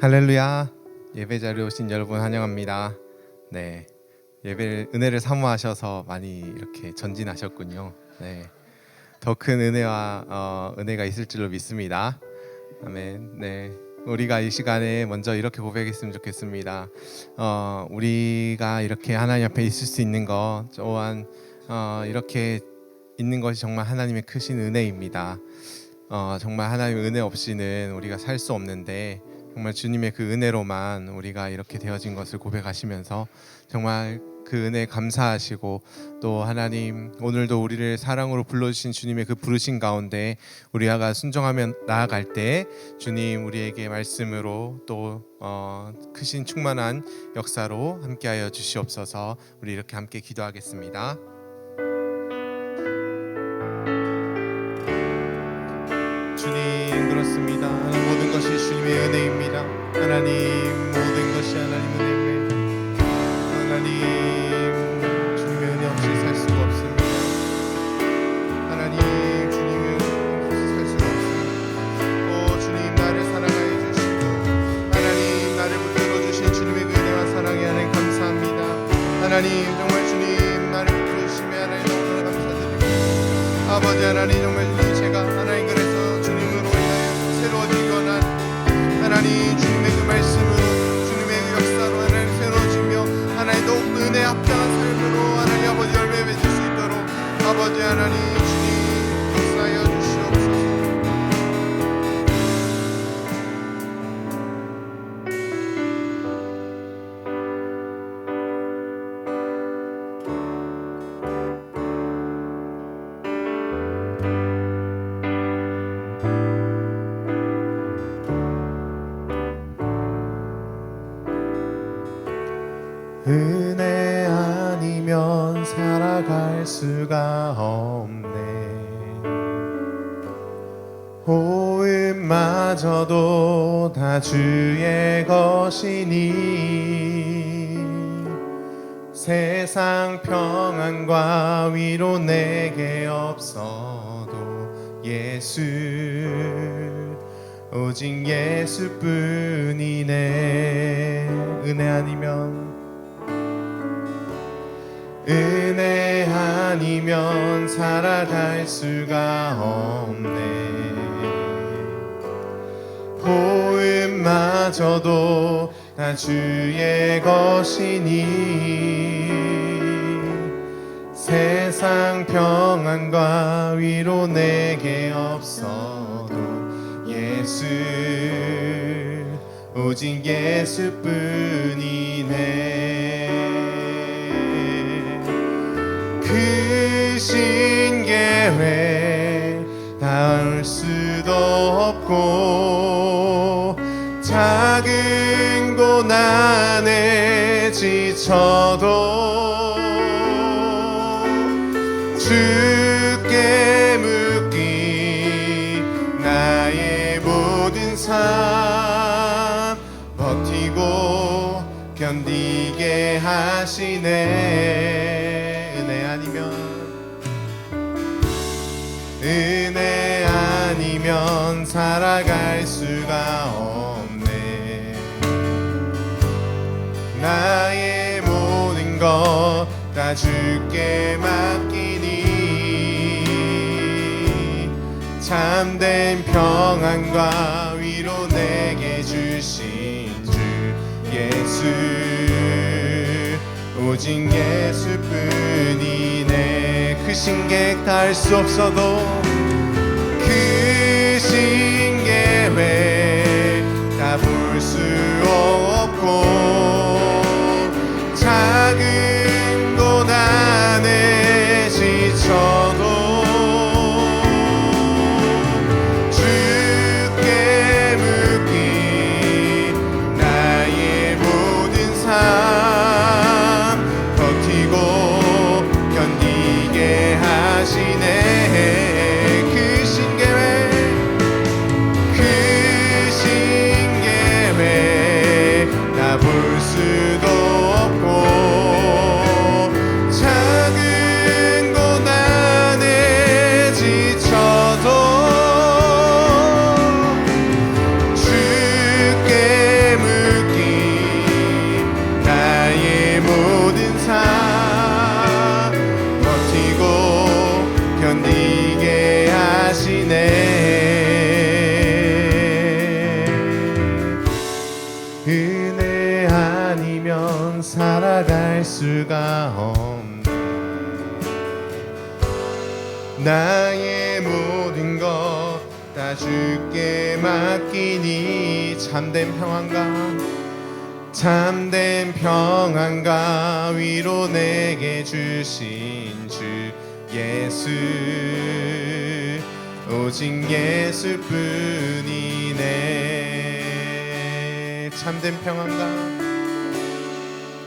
할렐루야. 예배 자리에 오신 여러분 환영합니다. 네, 예배 은혜를 사모하셔서 많이 이렇게 전진하셨군요. 네, 더 큰 은혜와 은혜가 있을 줄로 믿습니다. 아멘. 네, 우리가 이 시간에 먼저 이렇게 고백했으면 좋겠습니다. 우리가 이렇게 하나님 앞에 있을 수 있는 것 또한 이렇게 있는 것이 정말 하나님의 크신 은혜입니다. 정말 하나님의 은혜 없이는 우리가 살 수 없는데 정말 주님의 그 은혜로만 우리가 이렇게 되어진 것을 고백하시면서 정말 그 은혜에 감사하시고 또 하나님 오늘도 우리를 사랑으로 불러주신 주님의 그 부르신 가운데 우리가 순종하며 나아갈 때 주님 우리에게 말씀으로 또 크신 충만한 역사로 함께하여 주시옵소서. 우리 이렇게 함께 기도하겠습니다. 주님 그렇습니다. 모든 것이 주님의 은혜입니다. 하나님 모든 것이 하나님 은혜입니다. 하나님 주님의 은혜 없이 살 수가 없습니다. 하나님 주님의 은혜 없이 살 수가 없습니다. 주님 나를 사랑하여 주시고 하나님 나를 붙들어 주신 주님의 그 은혜와 사랑에 하나님 감사합니다. 하나님 정말 주님 나를 붙들어 주심에 하나님 너무나 감사드립니다. 아버지 하나님 정말 주님 제가 하나님 그래서 하나님 주님의 그 말씀으로 주님의 그 역사로 하나님 새로워지며 하나님 더욱 은혜 합당한 삶으로 하나님 아버지 열매 맺을 수 있도록 아버지 하나님 주님 역사하여 주시옵소서. 은혜 아니면 살아갈 수가 없네. 호흡마저도 다 주의 것이니 세상 평안과 위로 내게 없어도 예수 오직 예수뿐이네. 은혜 아니면 살아갈 수가 없네. 호흡마저도 다 주의 것이니 세상 평안과 위로 내게 없어도 예수 오직 예수뿐이네. 크신 계획 닿을 수도 없고 작은 고난에 지쳐도 주께 묻기 나의 모든 삶 버티고 견디게 하시네. 은혜 아니면 살아갈 수가 없네. 나의 모든 것 다 주께 맡기니 참된 평안과 위로 내게 주신 주 예수 오직 예수뿐이네. 크신 계획 다 할 수 없어도 크신 계획 다 볼 수 없고 작은 고난에 지쳐도 주께 묻기 나의 모든 삶 버티고 견디게 하시네. 크신 계획 수가 없네. 나의 모든 것 다 주께 맡기니 참된 평안과 위로 내게 주신 주 예수, 오직 예수뿐이네.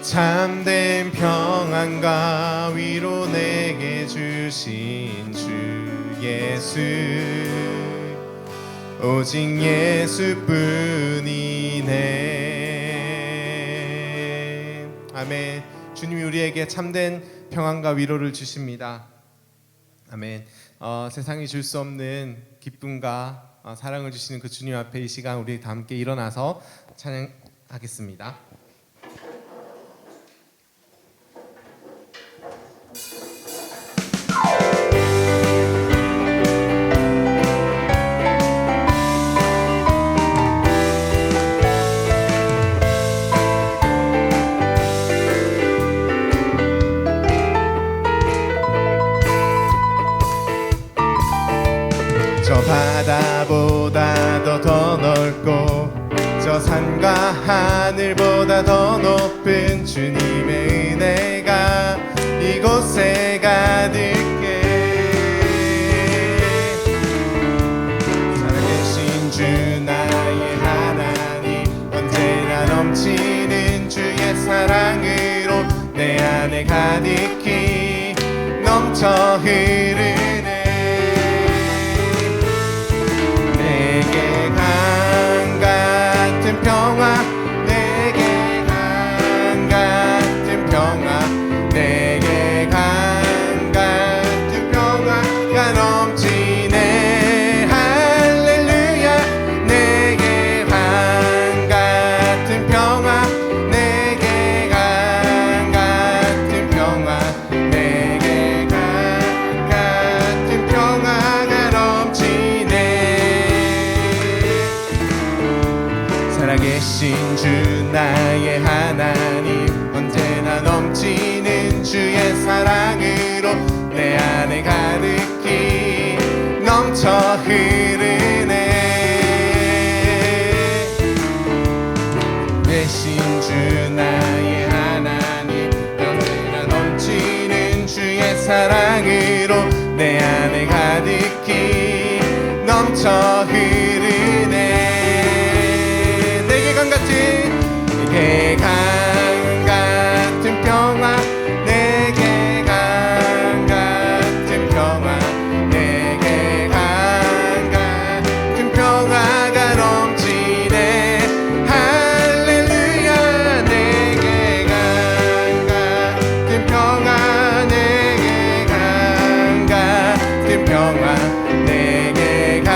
참된 평안과 위로 내게 주신 주 예수, 오직 예수뿐이네. 아멘. 주님이 우리에게 참된 평안과 위로를 주십니다. 아멘. 세상이 줄 수 없는 기쁨과 사랑을 주시는 그 주님 앞에 이 시간 우리 다 함께 일어나서 찬양하겠습니다. 저 바다보다 더 넓고 저 산과 하늘보다 더 높은 주님의 은혜가 이곳에 가득해. 살아계신 주 나의 하나님, 언제나 넘치는 주의 사랑으로 내 안에 가득히 넘쳐 흐르네. 평화, 내게 강 같은 평화, 내게 강 같은 평화가 넘치네. 할렐루야. 내게 강 같은 평화, 내게 강 같은 평화, 내게 강 같은 평화가 넘치네. 살아계신 주 나의 하나님, 언제나 넘치는 주의 사랑으로 내 안에 가득히 넘쳐 흐르네. 되신 주 나의 하나님, 언제나 넘치는 주의 사랑으로 내 안에 가득히 넘쳐 흐르네. 내게 강 같은 평화, 내게 강 같은 평화, 내게 강 같은 평화가 넘치네. 할렐루야. 내게 강 같은 평화, 내게 강 같은 평화, 내게 강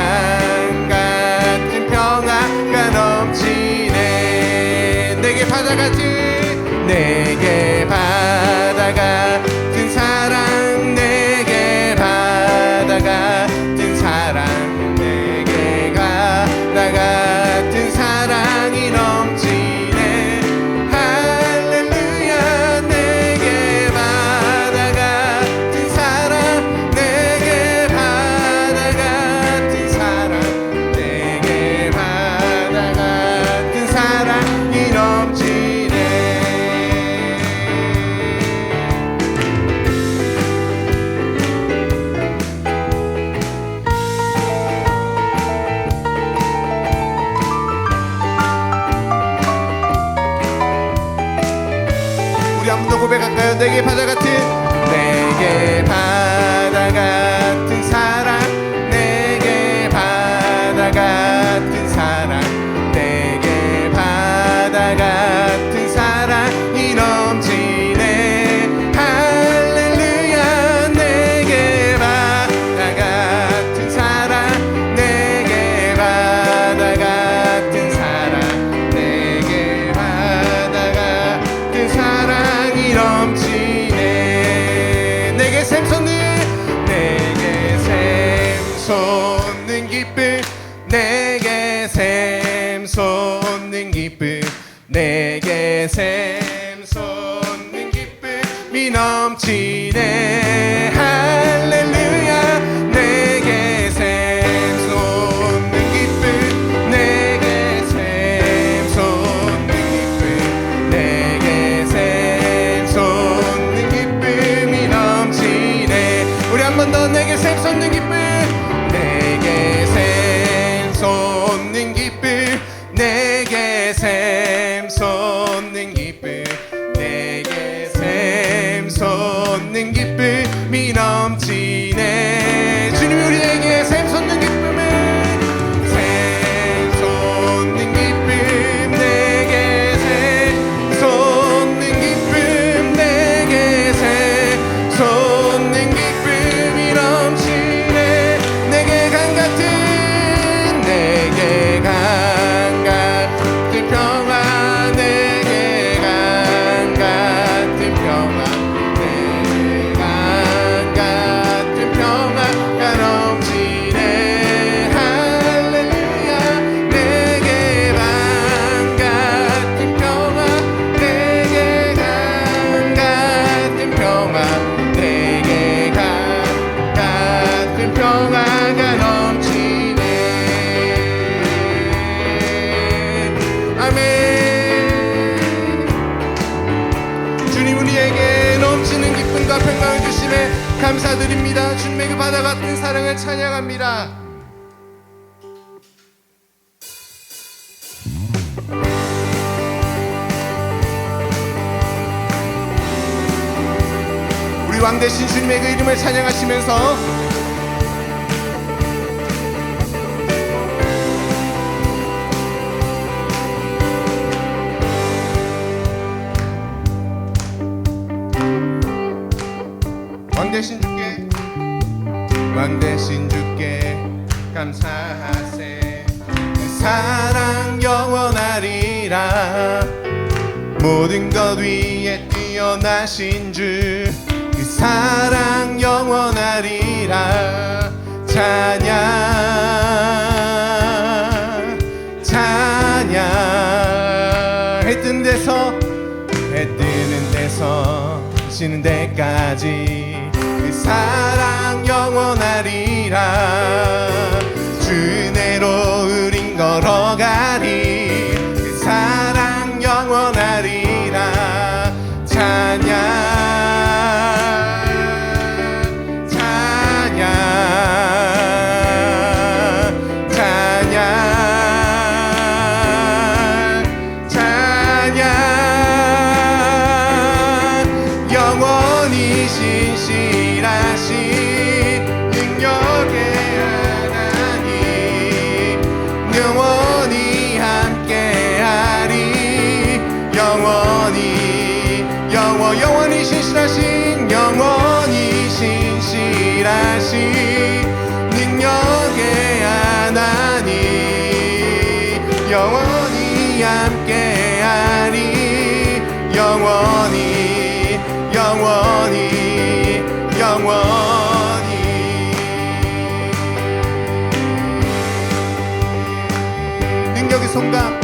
같은 평화가 넘치네. 내게 바다 같은 사랑, 내게 바다 같은 사랑, 내게 바다 같은 사랑이 넘치네. 할렐루야. 내게 바다 같은 사랑, 내게 바다 같은 사랑, 내게 바다 같은 사랑이 넘치네. 우리 한 번 더 고백할까요? 내게 바다 같은, 내게 바다 같은 사랑, 내게 바다 같은 사랑, 내게 바다 같은 사랑이 넘치네. 할렐루야. 내게 바다 같은 사랑, 내게 바다 같은 사랑, 내게 바다 같은 사랑이 넘치네. 내게 샘솟는 기쁨, 내게 샘솟는 기쁨, 내게 샘솟는 기쁨, 넘치네. 할렐루야. 내게 샘솟는 기쁨, 내게 샘솟는 기쁨, 내게 샘솟는 기쁨이 넘치네. 우리 한 번 더. 내게 샘솟는 기쁨, 내게 샘솟는 기쁨, 내게 샘솟는 기쁨, 내게 샘솟는 기쁨이 넘치네. 주님이 우리에게 샘솟는 기쁨을, 샘솟는 기쁨, 내게 샘솟는 기쁨, 내게 샘솟는 기쁨이 넘치네. 내게 강 같은, 내게 강 같은 평화, 내게 강 같은 평화, 내게 강 같은 평화가 넘치네. 할렐루야. 내게 강 같은 평화, 내게 강 같은 평화, 내게 강 같은 평화가 넘치네. 아멘. 주님 우리에게 넘치는 기쁨과 평강을 주심에 감사드립니다. 주님의 그 바다 같은 사랑을 찬양합니다. 우리 왕 대신 주님의 그 이름을 찬양하시면서 왕 대신 주께, 왕 대신 주께 감사하세. 그 사랑 영원하리라. 모든 것 위에 뛰어나신 주, 그 사랑 영원하리라. 찬양 찬양. 해 뜨는 데서, 해 뜨는 데서 지는 데까지 그 사랑 영원하리라. 주 은혜로 우린 걸어가리. 그 사랑 영원하리라. 찬양 찬양 찬양 찬양. 영원히 신실하신 능력의 하나님, 영원히 함께하리. 영원히 신실하신, 영원히 신실하신 능력의 하나님, 영원히 함께하리. 영원히 능력의 손과,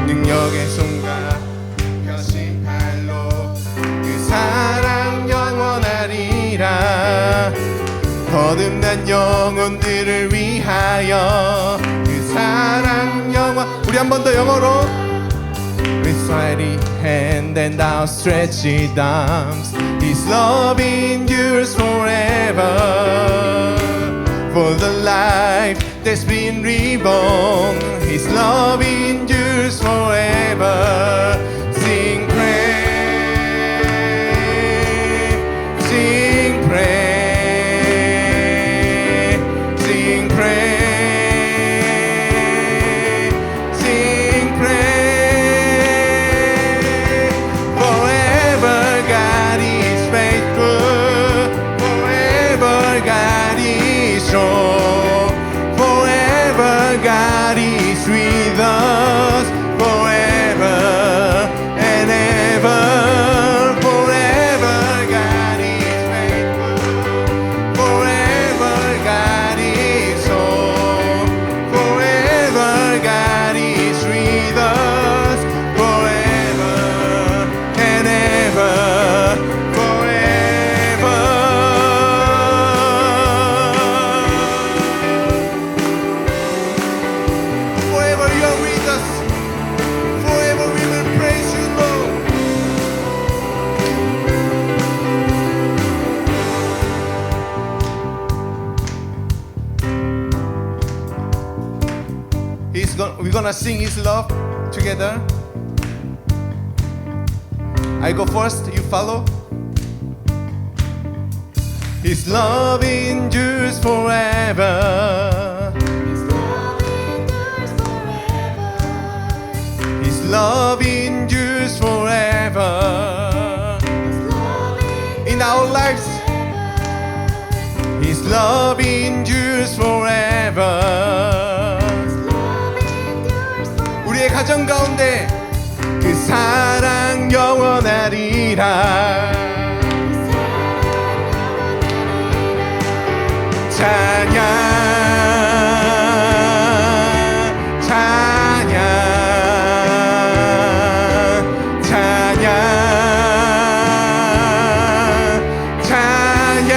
능력의 손과 펴신 팔로 그 사랑 영원하리라. 거듭난 영혼들을 위하여 그 사랑 영원. 우리 한 번 더 영어로. With mighty hand and outstretched arms, His love endures forever. For the life that's been reborn, His love endures forever. Sing praise, sing praise, sing praise, sing praise. Forever God is faithful, forever God is strong, forever God is with us. gonna sing His love together. I go first, you follow. His love endures forever. His love endures forever. His love endures forever. His love In our lives, His love endures forever. 우리의 가정 가운데 그 사랑 영원하리라. 찬양 찬양 찬양 찬양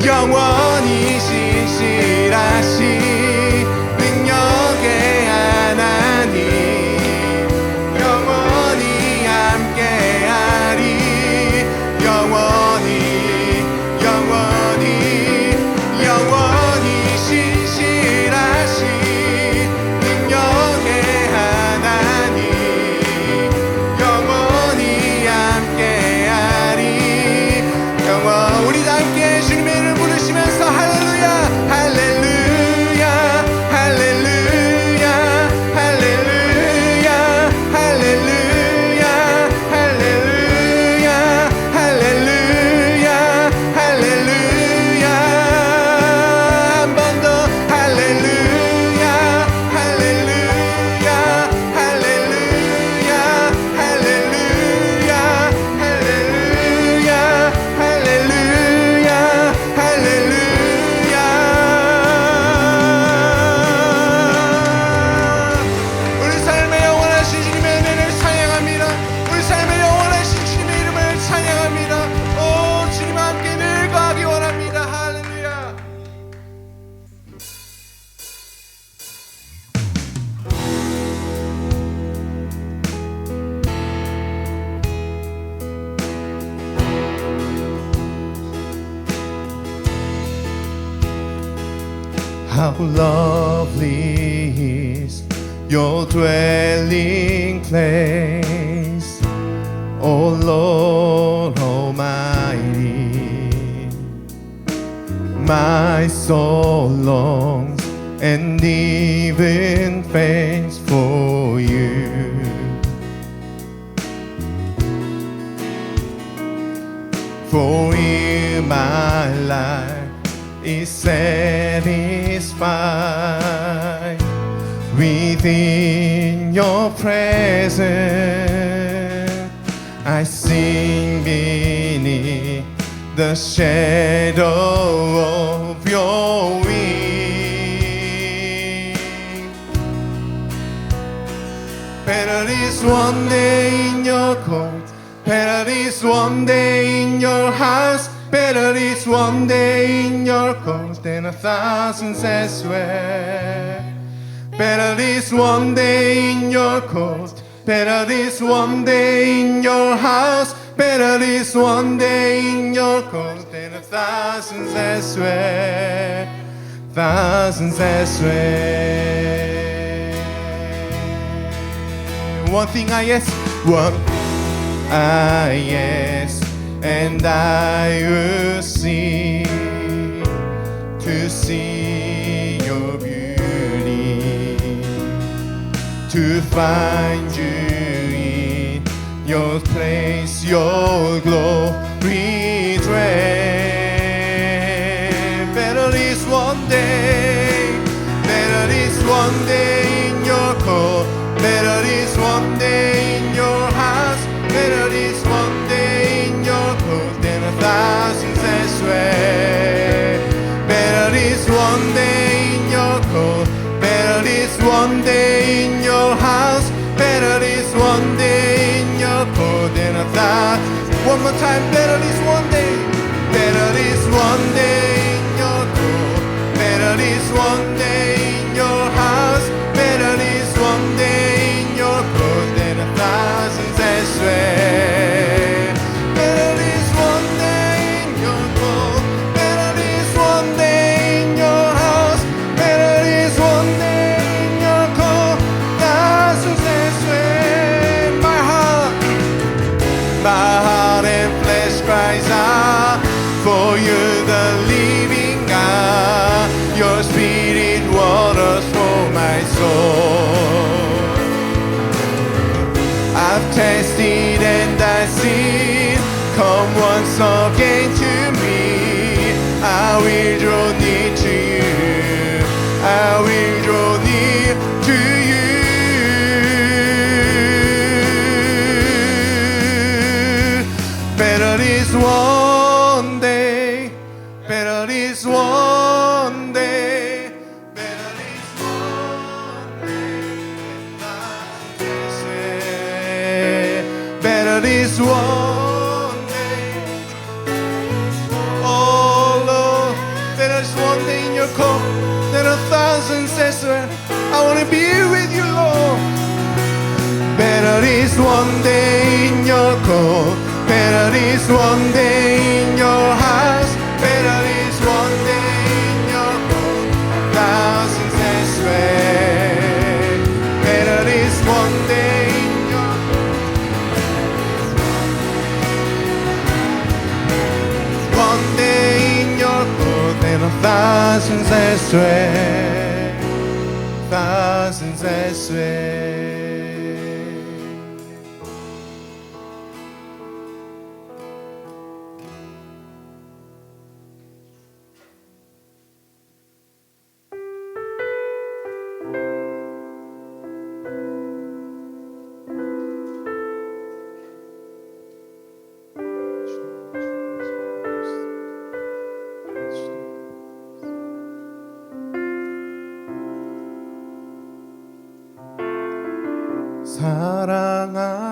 영원히 신실하신 능력의 하나님 영원히 함께하리 영원히 신실하신 능력의 하나님 영원히 함께하리 우리 다 함께 주님의 이름을 부르시면서 할렐루야 할렐루야 할렐루야 할렐루야 할렐루야 할렐루야 할렐루야 할렐루야 한 번 더 할렐루야 할렐루야 할렐루야 할렐루야 할렐루야 할렐루야 할렐루야 우리 삶의 영원하신 주님의 은혜를 찬양합니다. 우리 삶의 영원하신 주님의 이름을 찬양합니다. 오 주님과 함께 늘 거하기 원합니다. 할렐루야. How lovely is your dwelling place, O Lord Almighty. My soul longs and even faints for you. For in my life is satisfied within your presence. I sing beneath the shadow of your wing. Better is one day in your court, better is one day in your house. Better is one day in your court than 1,000 elsewhere. Better is one day in your court. Better is one day in your house. Better is one day in your court than 1,000 elsewhere. Thousands elsewhere. One thing I ask, one I ask, and I will see to see your beauty, to find you in your place, your glory dwell. Better is one day, better is one day in your court, better is one day in your house, better is one day in your court than 1,000 elsewhere. Better is one day in your court, better is one day in your house, better is one day in your court than 1,000. One more time, better is one day, better is one day in your court, better is one day in your house, better is one day in your court than 1,000 elsewhere. Better is one day in your court, better is one day in your house, better is one my soul. I've tasted and I've seen, come once again to me. I will draw near to you, I will draw near to you. Better is one day, better is one day, better is one day. Better is one day. Oh Lord, better is one day in your court. There are thousands elsewhere. I want to be with you, Lord. Better is one day in your court. Better is one day in your house. Better is one day in your court. Thousands elsewhere. Better is one day in your one day in your court. There are thousands elsewhere. Thousands elsewhere.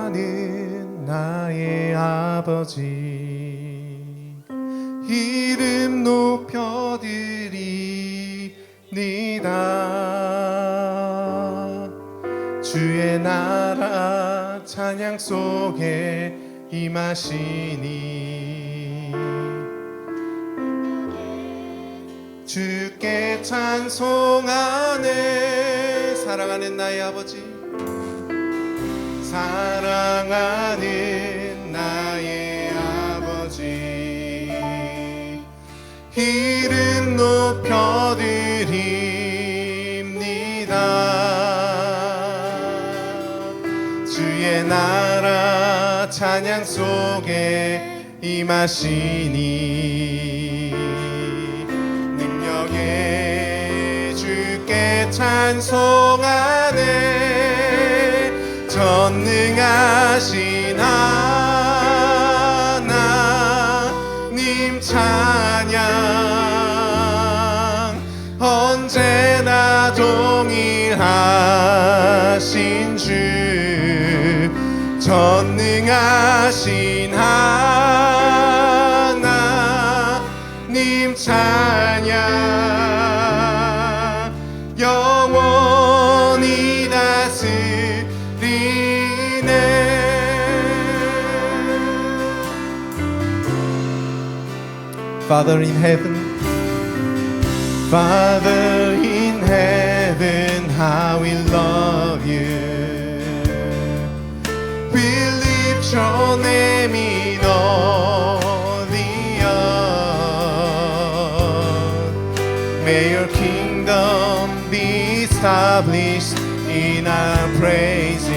사랑하는 나의 아버지, 이름 높여드립니다. 주의 나라 찬양 속에 임하시니 주께 찬송하네. 사랑하는 나의 아버지, 사랑하는 나의 아버지, 이름 높여드립니다. 주의 나라 찬양 속에 임하시니 능력에 주께 찬송하네. 전능하신 하나님 찬양 언제나 동일하신 주. 전능하신 하나님 찬양 영원히 다스리네. Father in heaven, Father in heaven, how we love you. We lift your name in all the earth. May your kingdom be established in our praises.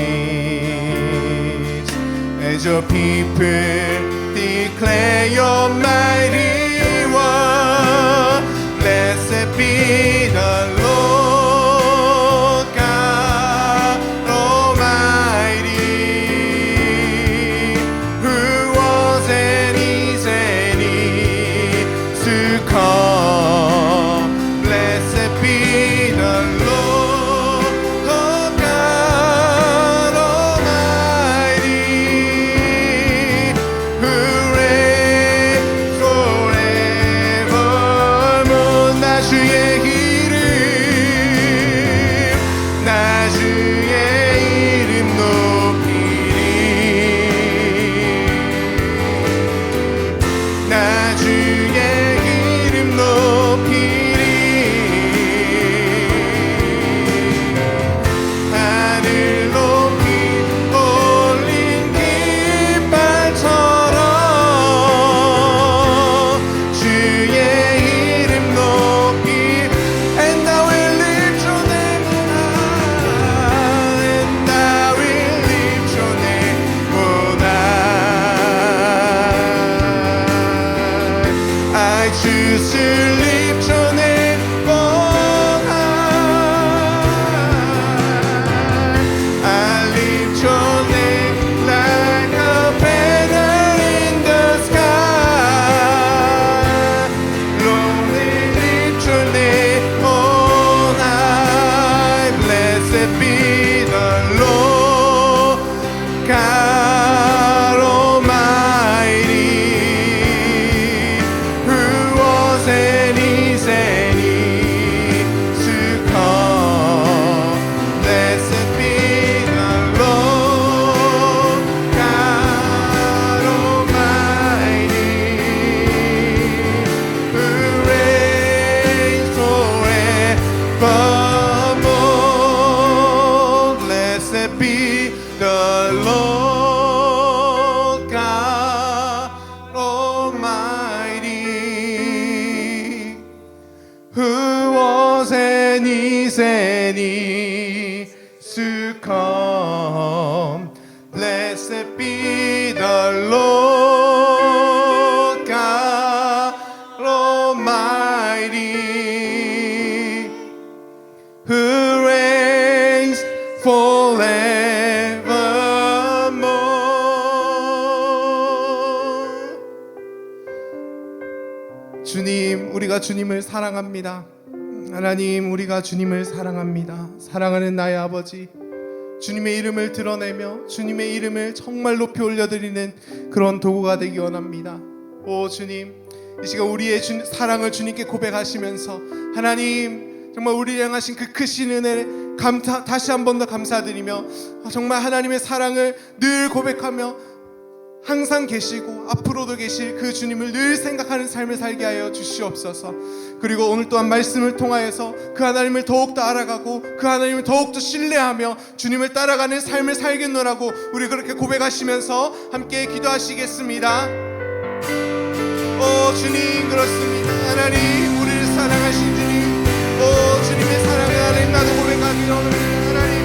As your people declare your mighty word, blessed be the Lord God Almighty, who was and is to come. Blessed be the Lord God Almighty, who reigns forever. Blessed be the Lord God Almighty, who was and is to come. Blessed be the Lord God Almighty, who reigns forevermore. 주님, 우리가 주님을 사랑합니다. 하나님, 우리가 주님을 사랑합니다. 사랑하는 나의 아버지, 주님의 이름을 드러내며 주님의 이름을 정말 높이 올려드리는 그런 도구가 되기 원합니다. 오 주님, 이 시간 우리의 사랑을 주님께 고백하시면서 하나님, 정말 우리를 향하신 그 크신 은혜를 다시 한 번 더 감사드리며 정말 하나님의 사랑을 늘 고백하며 항상 계시고 앞으로도 계실 그 주님을 늘 생각하는 삶을 살게 하여 주시옵소서. 그리고 오늘 또한 말씀을 통하여서 그 하나님을 더욱더 알아가고 그 하나님을 더욱더 신뢰하며 주님을 따라가는 삶을 살겠노라고 우리 그렇게 고백하시면서 함께 기도하시겠습니다. 오 주님, 그렇습니다. 하나님, 우리를 사랑하신 주님, 오 주님의 사랑을 하나님 나도 고백하기 원합니다. 하나님,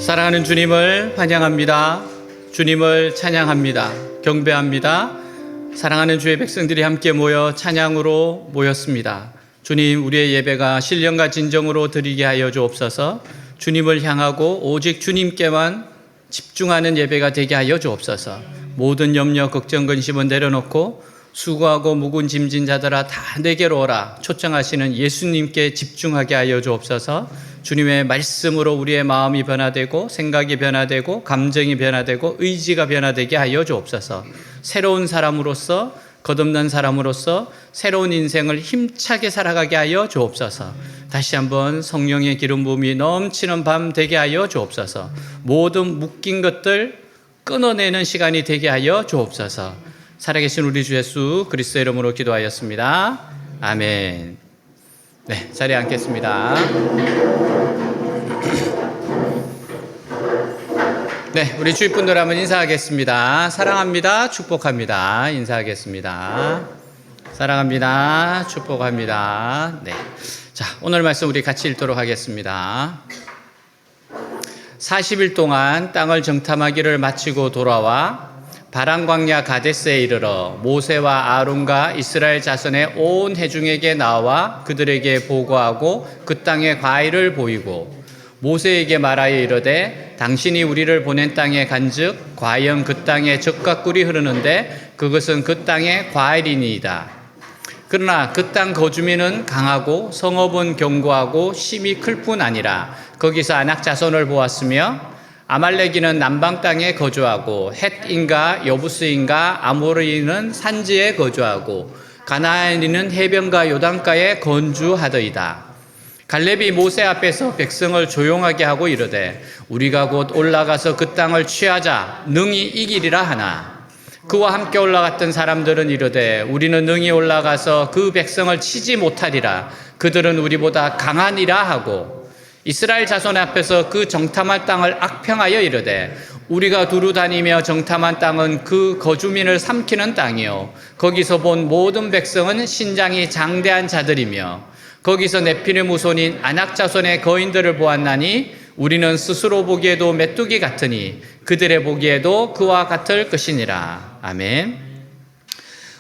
사랑하는 주님을 환영합니다. 주님을 찬양합니다. 경배합니다. 사랑하는 주의 백성들이 함께 모여 찬양으로 모였습니다. 주님, 우리의 예배가 신령과 진정으로 드리게 하여 주옵소서. 주님을 향하고 오직 주님께만 집중하는 예배가 되게 하여 주옵소서. 모든 염려, 걱정, 근심은 내려놓고 수고하고 묵은 짐진 자들아 다 내게로 오라 초청하시는 예수님께 집중하게 하여 주옵소서. 주님의 말씀으로 우리의 마음이 변화되고 생각이 변화되고 감정이 변화되고 의지가 변화되게 하여 주옵소서. 새로운 사람으로서, 거듭난 사람으로서 새로운 인생을 힘차게 살아가게 하여 주옵소서. 다시 한번 성령의 기름 부음이 넘치는 밤 되게 하여 주옵소서. 모든 묶인 것들 끊어내는 시간이 되게 하여 주옵소서. 살아계신 우리 주 예수 그리스도의 이름으로 기도하였습니다. 아멘. 네, 자리에 앉겠습니다. 네, 우리 주위분들 한번 인사하겠습니다. 사랑합니다. 축복합니다. 인사하겠습니다. 사랑합니다. 축복합니다. 네. 자, 오늘 말씀 우리 같이 읽도록 하겠습니다. 40일 동안 땅을 정탐하기를 마치고 돌아와 바란 광야 가데스에 이르러 모세와 아론과 이스라엘 자손의 온 회중에게 나와 그들에게 보고하고 그 땅의 과일을 보이고 모세에게 말하여 이르되 당신이 우리를 보낸 땅에 간즉 과연 그 땅에 젖과 꿀이 흐르는데 그것은 그 땅의 과일이니이다. 그러나 그 땅 거주민은 강하고 성읍은 견고하고 심이 클 뿐 아니라 거기서 아낙 자손을 보았으며 아말렉인은 남방 땅에 거주하고 헷인과 여부스인과 아모리인은 산지에 거주하고 가나안인은 해변가 요단가에 건주하더이다. 갈렙이 모세 앞에서 백성을 조용하게 하고 이르되 우리가 곧 올라가서 그 땅을 취하자 능히 이기리라 하나 그와 함께 올라갔던 사람들은 이르되 우리는 능히 올라가서 그 백성을 치지 못하리라. 그들은 우리보다 강하니라 하고 이스라엘 자손 앞에서 그 정탐할 땅을 악평하여 이르되 우리가 두루 다니며 정탐한 땅은 그 거주민을 삼키는 땅이요 거기서 본 모든 백성은 신장이 장대한 자들이며 거기서 네피림 후손인 아낙 자손의 거인들을 보았나니 우리는 스스로 보기에도 메뚜기 같으니 그들의 보기에도 그와 같을 것이니라. 아멘.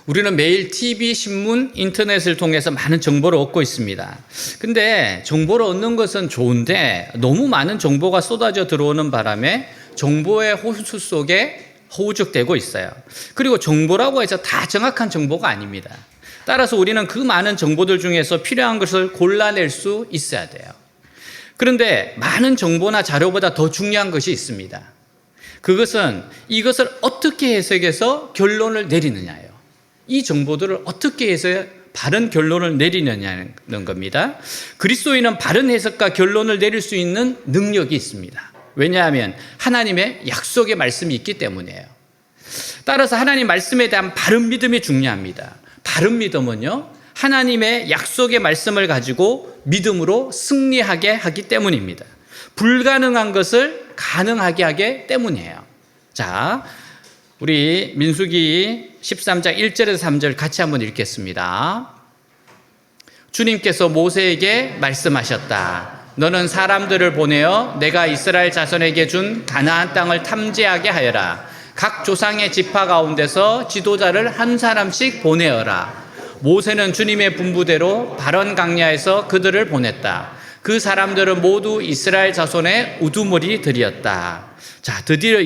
우리는 매일 TV, 신문, 인터넷을 통해서 많은 정보를 얻고 있습니다. 근데 정보를 얻는 것은 좋은데 너무 많은 정보가 쏟아져 들어오는 바람에 정보의 호수 속에 허우적대고 있어요. 그리고 정보라고 해서 다 정확한 정보가 아닙니다. 따라서 우리는 그 많은 정보들 중에서 필요한 것을 골라낼 수 있어야 돼요. 그런데 많은 정보나 자료보다 더 중요한 것이 있습니다. 그것은 이것을 어떻게 해석해서 결론을 내리느냐예요. 이 정보들을 어떻게 해서 바른 결론을 내리느냐는 겁니다. 그리스도인은 바른 해석과 결론을 내릴 수 있는 능력이 있습니다. 왜냐하면 하나님의 약속의 말씀이 있기 때문이에요. 따라서 하나님 말씀에 대한 바른 믿음이 중요합니다. 바른 믿음은요, 하나님의 약속의 말씀을 가지고 믿음으로 승리하게 하기 때문입니다. 불가능한 것을 가능하게 하기 때문이에요. 자, 우리 민수기 13장 1절에서 3절 같이 한번 읽겠습니다. 주님께서 모세에게 말씀하셨다. 너는 사람들을 보내어 내가 이스라엘 자손에게 준 가나안 땅을 탐지하게 하여라. 각 조상의 지파 가운데서 지도자를 한 사람씩 보내어라. 모세는 주님의 분부대로 바른 광야에서 그들을 보냈다. 그 사람들은 모두 이스라엘 자손의 우두머리들이었다. 자, 드디어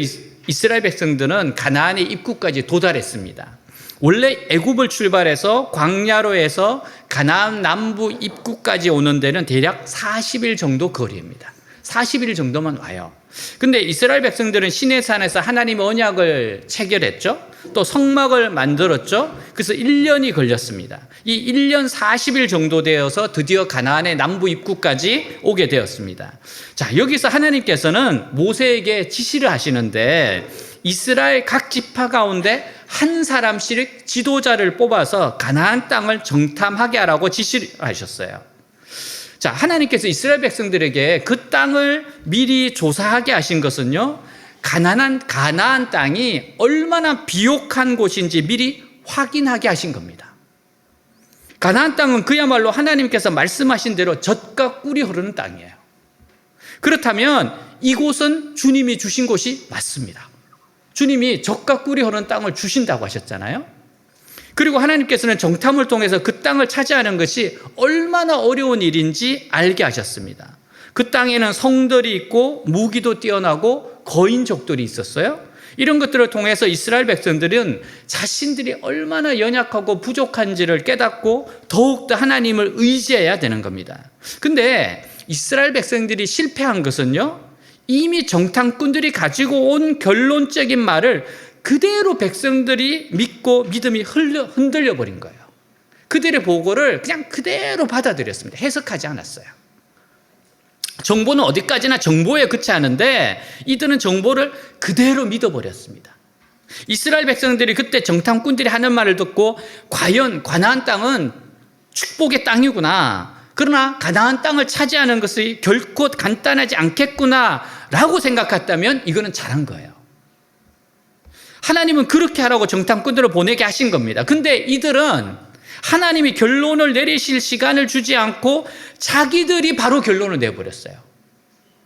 이스라엘 백성들은 가나안의 입구까지 도달했습니다. 원래 애굽을 출발해서 광야로 해서 가나안 남부 입구까지 오는 데는 대략 40일 정도 거리입니다. 40일 정도만 와요. 근데 이스라엘 백성들은 시내산에서 하나님의 언약을 체결했죠. 또 성막을 만들었죠. 그래서 1년이 걸렸습니다. 이 1년 40일 정도 되어서 드디어 가나안의 남부 입구까지 오게 되었습니다. 자, 여기서 하나님께서는 모세에게 지시를 하시는데 이스라엘 각 지파 가운데 한 사람씩 지도자를 뽑아서 가나안 땅을 정탐하게 하라고 지시를 하셨어요. 자, 하나님께서 이스라엘 백성들에게 그 땅을 미리 조사하게 하신 것은요, 가나안 땅이 얼마나 비옥한 곳인지 미리 확인하게 하신 겁니다. 가나안 땅은 그야말로 하나님께서 말씀하신 대로 젖과 꿀이 흐르는 땅이에요. 그렇다면 이곳은 주님이 주신 곳이 맞습니다. 주님이 젖과 꿀이 흐르는 땅을 주신다고 하셨잖아요. 그리고 하나님께서는 정탐을 통해서 그 땅을 차지하는 것이 얼마나 어려운 일인지 알게 하셨습니다. 그 땅에는 성들이 있고 무기도 뛰어나고 거인족들이 있었어요. 이런 것들을 통해서 이스라엘 백성들은 자신들이 얼마나 연약하고 부족한지를 깨닫고 더욱더 하나님을 의지해야 되는 겁니다. 근데 이스라엘 백성들이 실패한 것은요, 이미 정탐꾼들이 가지고 온 결론적인 말을 그대로 백성들이 믿고 믿음이 흔들려 버린 거예요. 그들의 보고를 그냥 그대로 받아들였습니다. 해석하지 않았어요. 정보는 어디까지나 정보에 그치 않은데 이들은 정보를 그대로 믿어버렸습니다. 이스라엘 백성들이 그때 정탐꾼들이 하는 말을 듣고 과연 가나안 땅은 축복의 땅이구나, 그러나 가나안 땅을 차지하는 것이 결코 간단하지 않겠구나 라고 생각했다면 이거는 잘한 거예요. 하나님은 그렇게 하라고 정탐꾼들을 보내게 하신 겁니다. 근데 이들은 하나님이 결론을 내리실 시간을 주지 않고 자기들이 바로 결론을 내버렸어요.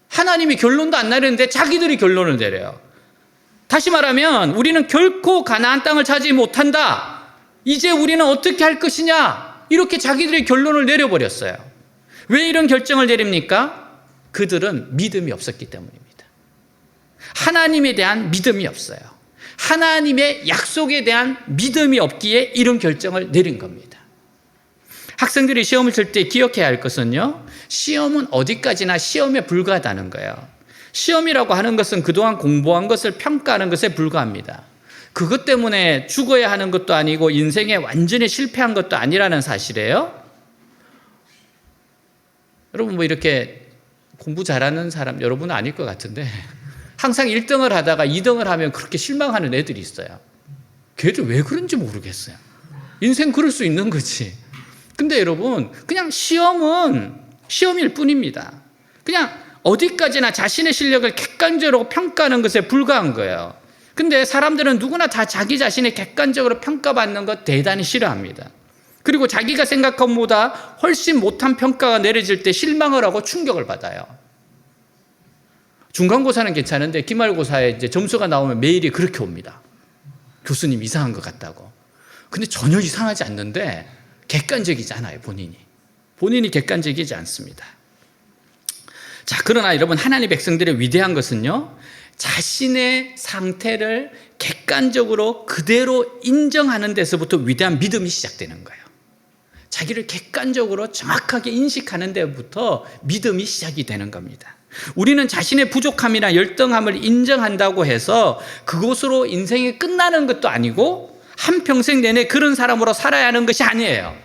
하나님이 결론도 안 내리는데 자기들이 결론을 내려요. 다시 말하면 우리는 결코 가나안 땅을 차지 못한다. 이제 우리는 어떻게 할 것이냐. 이렇게 자기들이 결론을 내려버렸어요. 왜 이런 결정을 내립니까? 그들은 믿음이 없었기 때문입니다. 하나님에 대한 믿음이 없어요. 하나님의 약속에 대한 믿음이 없기에 이런 결정을 내린 겁니다. 학생들이 시험을 칠 때 기억해야 할 것은요, 시험은 어디까지나 시험에 불과하다는 거예요. 시험이라고 하는 것은 그동안 공부한 것을 평가하는 것에 불과합니다. 그것 때문에 죽어야 하는 것도 아니고 인생에 완전히 실패한 것도 아니라는 사실이에요. 여러분 뭐 이렇게 공부 잘하는 사람 여러분은 아닐 것 같은데 항상 1등을 하다가 2등을 하면 그렇게 실망하는 애들이 있어요. 걔들 왜 그런지 모르겠어요. 인생 그럴 수 있는 거지. 근데 여러분 그냥 시험은 시험일 뿐입니다. 그냥 어디까지나 자신의 실력을 객관적으로 평가하는 것에 불과한 거예요. 근데 사람들은 누구나 다 자기 자신의 객관적으로 평가받는 것 대단히 싫어합니다. 그리고 자기가 생각한 것보다 훨씬 못한 평가가 내려질 때 실망을 하고 충격을 받아요. 중간고사는 괜찮은데 기말고사에 이제 점수가 나오면 메일이 그렇게 옵니다. 교수님 이상한 것 같다고. 근데 전혀 이상하지 않는데 객관적이지 않아요, 본인이 객관적이지 않습니다. 자, 그러나 여러분, 하나님의 백성들의 위대한 것은요, 자신의 상태를 객관적으로 그대로 인정하는 데서부터 위대한 믿음이 시작되는 거예요. 자기를 객관적으로 정확하게 인식하는 데부터 믿음이 시작이 되는 겁니다. 우리는 자신의 부족함이나 열등함을 인정한다고 해서 그것으로 인생이 끝나는 것도 아니고 한평생 내내 그런 사람으로 살아야 하는 것이 아니에요.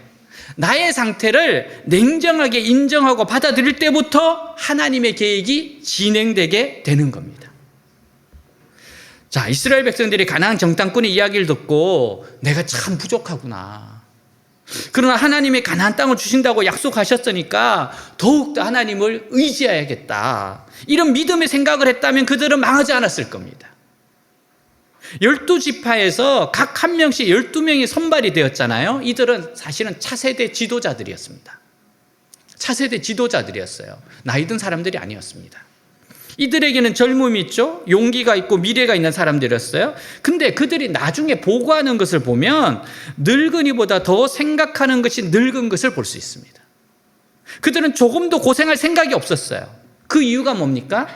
나의 상태를 냉정하게 인정하고 받아들일 때부터 하나님의 계획이 진행되게 되는 겁니다. 자, 이스라엘 백성들이 가나안 정탐꾼의 이야기를 듣고 내가 참 부족하구나. 그러나 하나님이 가나안 땅을 주신다고 약속하셨으니까 더욱더 하나님을 의지해야겠다. 이런 믿음의 생각을 했다면 그들은 망하지 않았을 겁니다. 12지파에서 각 한 명씩 12명이 선발이 되었잖아요. 이들은 사실은 차세대 지도자들이었습니다. 차세대 지도자들이었어요. 나이 든 사람들이 아니었습니다. 이들에게는 젊음이 있죠. 용기가 있고 미래가 있는 사람들이었어요. 근데 그들이 나중에 보고하는 것을 보면 늙은이보다 더 생각하는 것이 늙은 것을 볼 수 있습니다. 그들은 조금도 고생할 생각이 없었어요. 그 이유가 뭡니까?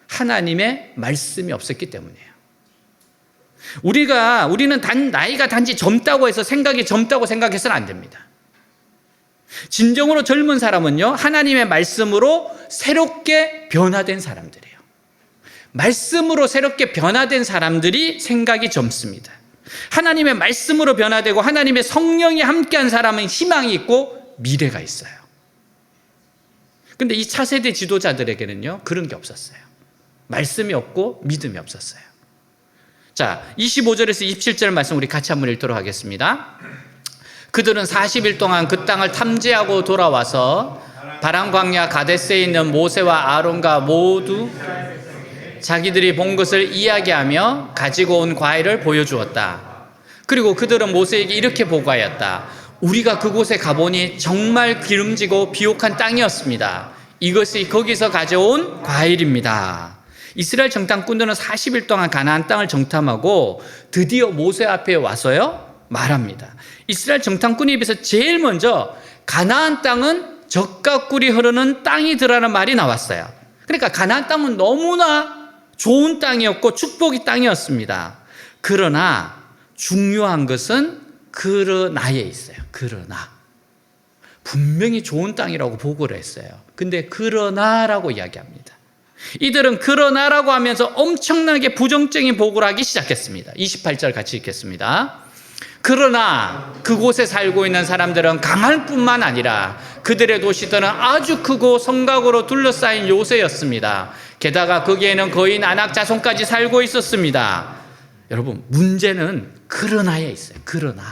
하나님의 말씀이 없었기 때문이에요. 우리는 나이가 단지 젊다고 해서 생각이 젊다고 생각해서는 안 됩니다. 진정으로 젊은 사람은요, 하나님의 말씀으로 새롭게 변화된 사람들이에요. 말씀으로 새롭게 변화된 사람들이 생각이 젊습니다. 하나님의 말씀으로 변화되고 하나님의 성령이 함께한 사람은 희망이 있고 미래가 있어요. 근데 이 차세대 지도자들에게는요, 그런 게 없었어요. 말씀이 없고 믿음이 없었어요. 자, 25절에서 27절 말씀 우리 같이 한번 읽도록 하겠습니다. 그들은 40일 동안 그 땅을 탐지하고 돌아와서 바람 광야 가데스에 있는 모세와 아론과 모두 자기들이 본 것을 이야기하며 가지고 온 과일을 보여주었다. 그리고 그들은 모세에게 이렇게 보고하였다. 우리가 그곳에 가보니 정말 기름지고 비옥한 땅이었습니다. 이것이 거기서 가져온 과일입니다. 이스라엘 정탐꾼들은 40일 동안 가나안 땅을 정탐하고 드디어 모세 앞에 와서요 말합니다. 이스라엘 정탐꾼의 입에서 제일 먼저 가나안 땅은 젖과 꿀이 흐르는 땅이더라는 말이 나왔어요. 그러니까 가나안 땅은 너무나 좋은 땅이었고 축복의 땅이었습니다. 그러나 중요한 것은 그러나에 있어요. 그러나 분명히 좋은 땅이라고 보고를 했어요. 근데 그러나라고 이야기합니다. 이들은 그러나라고 하면서 엄청나게 부정적인 보고를 하기 시작했습니다. 28절 같이 읽겠습니다. 그러나 그곳에 살고 있는 사람들은 강할 뿐만 아니라 그들의 도시들은 아주 크고 성곽으로 둘러싸인 요새였습니다. 게다가 거기에는 거인 아낙 자손까지 살고 있었습니다. 여러분, 문제는 그러나에 있어요. 그러나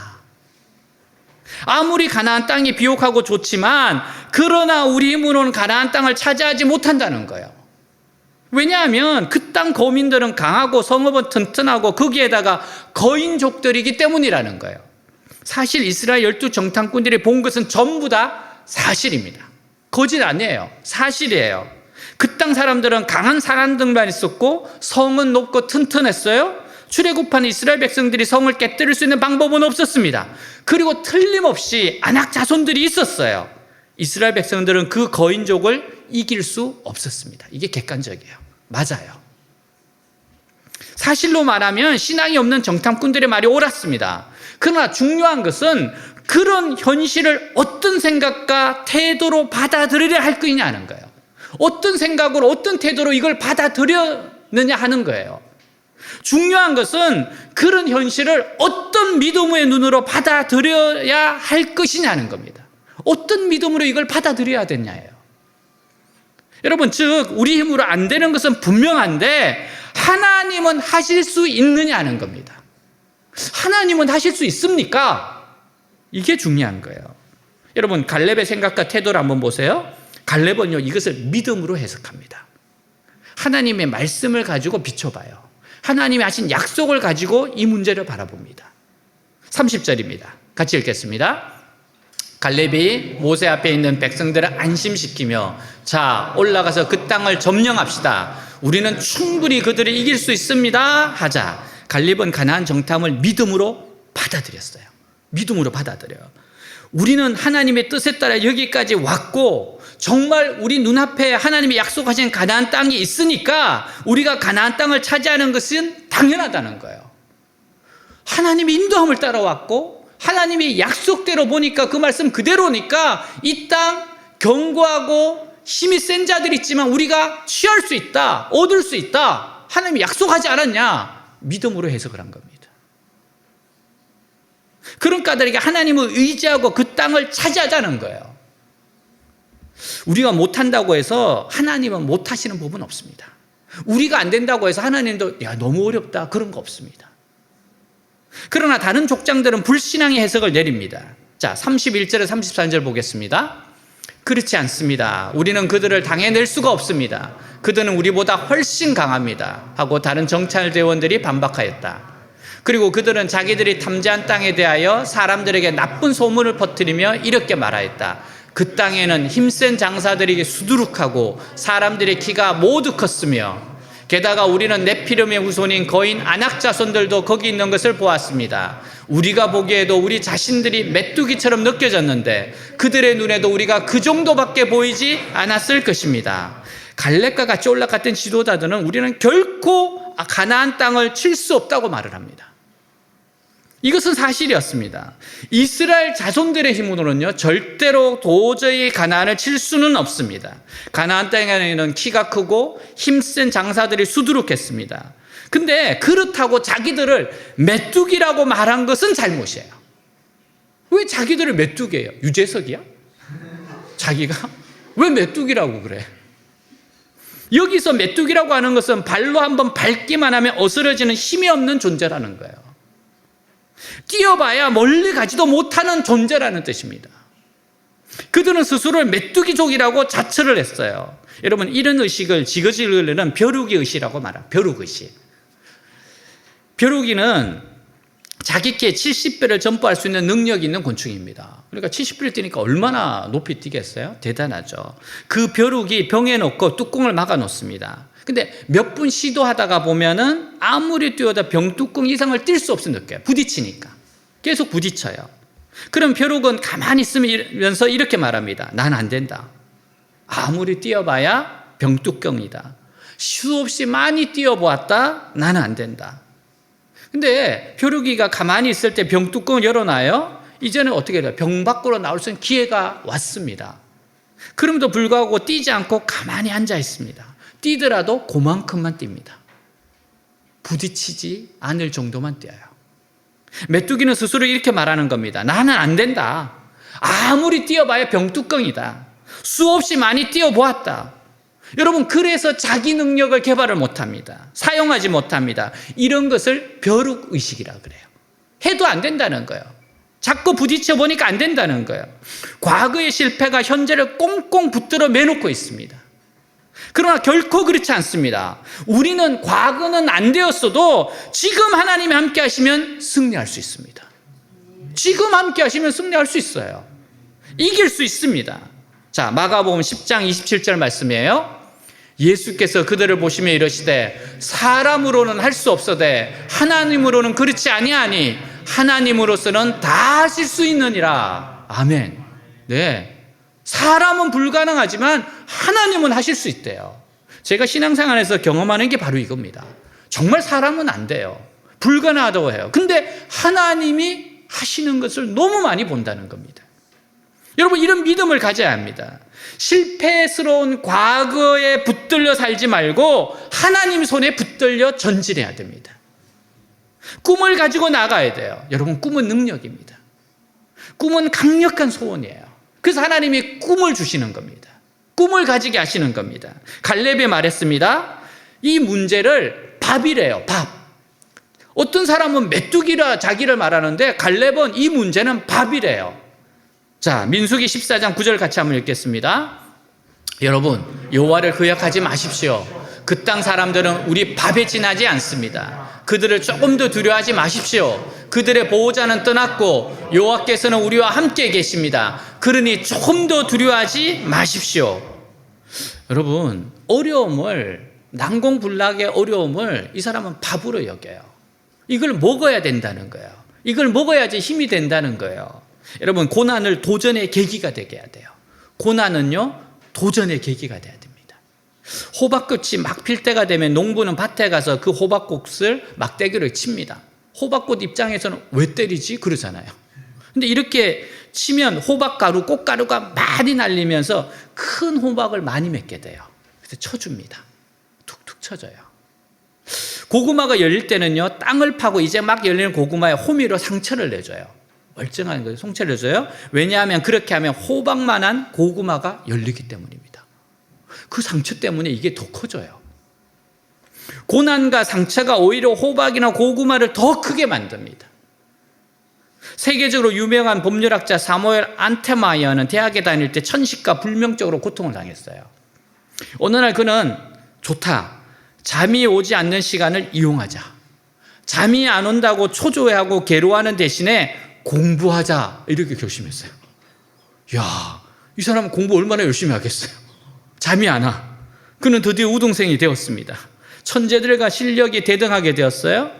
아무리 가나안 땅이 비옥하고 좋지만 그러나 우리 힘으로는 가나안 땅을 차지하지 못한다는 거예요. 왜냐하면 그 땅 거민들은 강하고 성읍은 튼튼하고 거기에다가 거인족들이기 때문이라는 거예요. 사실 이스라엘 12 정탐꾼들이 본 것은 전부 다 사실입니다. 거짓 아니에요. 사실이에요. 그 땅 사람들은 강한 사람들만 있었고 성은 높고 튼튼했어요. 출애굽한 이스라엘 백성들이 성을 깨뜨릴 수 있는 방법은 없었습니다. 그리고 틀림없이 아낙 자손들이 있었어요. 이스라엘 백성들은 그 거인족을 이길 수 없었습니다. 이게 객관적이에요. 맞아요. 사실로 말하면 신앙이 없는 정탐꾼들의 말이 옳았습니다. 그러나 중요한 것은 그런 현실을 어떤 생각과 태도로 받아들이려 할 거냐는 거예요. 어떤 생각으로 어떤 태도로 이걸 받아들였느냐 하는 거예요. 중요한 것은 그런 현실을 어떤 믿음의 눈으로 받아들여야 할 것이냐는 겁니다. 어떤 믿음으로 이걸 받아들여야 되냐예요. 여러분, 즉 우리 힘으로 안 되는 것은 분명한데 하나님은 하실 수 있느냐는 겁니다. 하나님은 하실 수 있습니까? 이게 중요한 거예요. 여러분, 갈렙의 생각과 태도를 한번 보세요. 갈렙은요, 이것을 믿음으로 해석합니다. 하나님의 말씀을 가지고 비춰봐요. 하나님이 하신 약속을 가지고 이 문제를 바라봅니다. 30절입니다. 같이 읽겠습니다. 갈렙이 모세 앞에 있는 백성들을 안심시키며 자, 올라가서 그 땅을 점령합시다. 우리는 충분히 그들을 이길 수 있습니다. 하자. 갈렙은 가나안 정탐을 믿음으로 받아들였어요. 믿음으로 받아들여요. 우리는 하나님의 뜻에 따라 여기까지 왔고 정말 우리 눈앞에 하나님이 약속하신 가나안 땅이 있으니까 우리가 가나안 땅을 차지하는 것은 당연하다는 거예요. 하나님의 인도함을 따라왔고 하나님이 약속대로 보니까 그 말씀 그대로니까 이 땅 견고하고 힘이 센 자들이 있지만 우리가 취할 수 있다, 얻을 수 있다, 하나님이 약속하지 않았냐, 믿음으로 해석을 한 겁니다. 그런 까닭에 하나님을 의지하고 그 땅을 차지하자는 거예요. 우리가 못한다고 해서 하나님은 못하시는 부분은 없습니다. 우리가 안 된다고 해서 하나님도 야 너무 어렵다 그런 거 없습니다. 그러나 다른 족장들은 불신앙의 해석을 내립니다. 자, 31절에 33절 보겠습니다. 그렇지 않습니다. 우리는 그들을 당해낼 수가 없습니다. 그들은 우리보다 훨씬 강합니다 하고 다른 정찰대원들이 반박하였다. 그리고 그들은 자기들이 탐지한 땅에 대하여 사람들에게 나쁜 소문을 퍼뜨리며 이렇게 말하였다. 그 땅에는 힘센 장사들이 수두룩하고 사람들의 키가 모두 컸으며 게다가 우리는 네피림의 후손인 거인 아낙 자손들도 거기 있는 것을 보았습니다. 우리가 보기에도 우리 자신들이 메뚜기처럼 느껴졌는데 그들의 눈에도 우리가 그 정도밖에 보이지 않았을 것입니다. 갈렙과 같이 올라갔던 지도자들은 우리는 결코 가나안 땅을 칠 수 없다고 말을 합니다. 이것은 사실이었습니다. 이스라엘 자손들의 힘으로는요 절대로 도저히 가나안을 칠 수는 없습니다. 가나안 땅에는 키가 크고 힘센 장사들이 수두룩했습니다. 근데 그렇다고 자기들을 메뚜기라고 말한 것은 잘못이에요. 왜 자기들을 메뚜기예요? 유재석이야? 자기가? 왜 메뚜기라고 그래? 여기서 메뚜기라고 하는 것은 발로 한번 밟기만 하면 어스러지는 힘이 없는 존재라는 거예요. 뛰어봐야 멀리 가지도 못하는 존재라는 뜻입니다. 그들은 스스로를 메뚜기족이라고 자처를 했어요. 여러분, 이런 의식을 지그지그는 벼룩이 의식이라고 말합니다. 벼룩 의식. 벼룩이는 자기 키에 70배를 점프할 수 있는 능력이 있는 곤충입니다. 그러니까 70배를 뛰니까 얼마나 높이 뛰겠어요? 대단하죠. 그 벼룩이 병에 넣고 뚜껑을 막아 놓습니다. 근데 몇 분 시도하다가 보면은 아무리 뛰어도 병뚜껑 이상을 뛸 수 없을 느껴요. 부딪히니까. 계속 부딪혀요. 그럼 벼룩은 가만히 있으면서 이렇게 말합니다. 난 안 된다. 아무리 뛰어봐야 병뚜껑이다. 수없이 많이 뛰어보았다. 나는 안 된다. 근데 벼룩이가 가만히 있을 때 병뚜껑을 열어놔요. 이제는 어떻게 돼요? 병 밖으로 나올 수 있는 기회가 왔습니다. 그럼에도 불구하고 뛰지 않고 가만히 앉아 있습니다. 뛰더라도 그만큼만 뜁니다. 부딪히지 않을 정도만 뛰어요. 메뚜기는 스스로 이렇게 말하는 겁니다. 나는 안 된다. 아무리 뛰어봐야 병뚜껑이다. 수없이 많이 뛰어보았다. 여러분, 그래서 자기 능력을 개발을 못합니다. 사용하지 못합니다. 이런 것을 벼룩의식이라 그래요. 해도 안 된다는 거예요. 자꾸 부딪혀 보니까 안 된다는 거예요. 과거의 실패가 현재를 꽁꽁 붙들어 매놓고 있습니다. 그러나 결코 그렇지 않습니다. 우리는 과거는 안 되었어도 지금 하나님이 함께 하시면 승리할 수 있습니다. 지금 함께 하시면 승리할 수 있어요. 이길 수 있습니다. 자, 마가복음 10장 27절 말씀이에요. 예수께서 그들을 보시며 이르시되 사람으로는 할 수 없어되 하나님으로는 그렇지 아니하니 하나님으로서는 다 하실 수 있느니라. 아멘. 네. 사람은 불가능하지만 하나님은 하실 수 있대요. 제가 신앙생활에서 경험하는 게 바로 이겁니다. 정말 사람은 안 돼요. 불가능하다고 해요. 근데 하나님이 하시는 것을 너무 많이 본다는 겁니다. 여러분, 이런 믿음을 가져야 합니다. 실패스러운 과거에 붙들려 살지 말고 하나님 손에 붙들려 전진해야 됩니다. 꿈을 가지고 나가야 돼요. 여러분, 꿈은 능력입니다. 꿈은 강력한 소원이에요. 그래서 하나님이 꿈을 주시는 겁니다. 꿈을 가지게 하시는 겁니다. 갈렙이 말했습니다. 이 문제를 밥이래요. 밥. 어떤 사람은 메뚜기라 자기를 말하는데 갈렙은 이 문제는 밥이래요. 자, 민수기 14장 9절 같이 한번 읽겠습니다. 여러분, 여호와를 거역하지 마십시오. 그 땅 사람들은 우리 밥에 지나지 않습니다. 그들을 조금 더 두려워하지 마십시오. 그들의 보호자는 떠났고 여호와께서는 우리와 함께 계십니다. 그러니 조금 더 두려워하지 마십시오. 여러분, 어려움을, 난공불락의 어려움을 이 사람은 밥으로 여겨요. 이걸 먹어야 된다는 거예요. 이걸 먹어야지 힘이 된다는 거예요. 여러분, 고난을 도전의 계기가 되게 해야 돼요. 고난은요, 도전의 계기가 돼야 됩니다. 호박꽃이 막 필 때가 되면 농부는 밭에 가서 그 호박꽃을 막대기로 칩니다. 호박꽃 입장에서는 왜 때리지? 그러잖아요. 근데 이렇게 치면 호박가루, 꽃가루가 많이 날리면서 큰 호박을 많이 맺게 돼요. 그래서 쳐줍니다. 툭툭 쳐져요. 고구마가 열릴 때는요, 땅을 파고 이제 막 열리는 고구마에 호미로 상처를 내줘요. 멀쩡한 거예요. 상처를 내줘요. 왜냐하면 그렇게 하면 호박만한 고구마가 열리기 때문입니다. 그 상처 때문에 이게 더 커져요. 고난과 상처가 오히려 호박이나 고구마를 더 크게 만듭니다. 세계적으로 유명한 법률학자 사무엘 안테마이어는 대학에 다닐 때 천식과 불명적으로 고통을 당했어요. 어느 날 그는 좋다. 잠이 오지 않는 시간을 이용하자. 잠이 안 온다고 초조해하고 괴로워하는 대신에 공부하자. 이렇게 결심했어요. 이야, 이 사람은 공부 얼마나 열심히 하겠어요. 잠이 안 와. 그는 드디어 우등생이 되었습니다. 천재들과 실력이 대등하게 되었어요.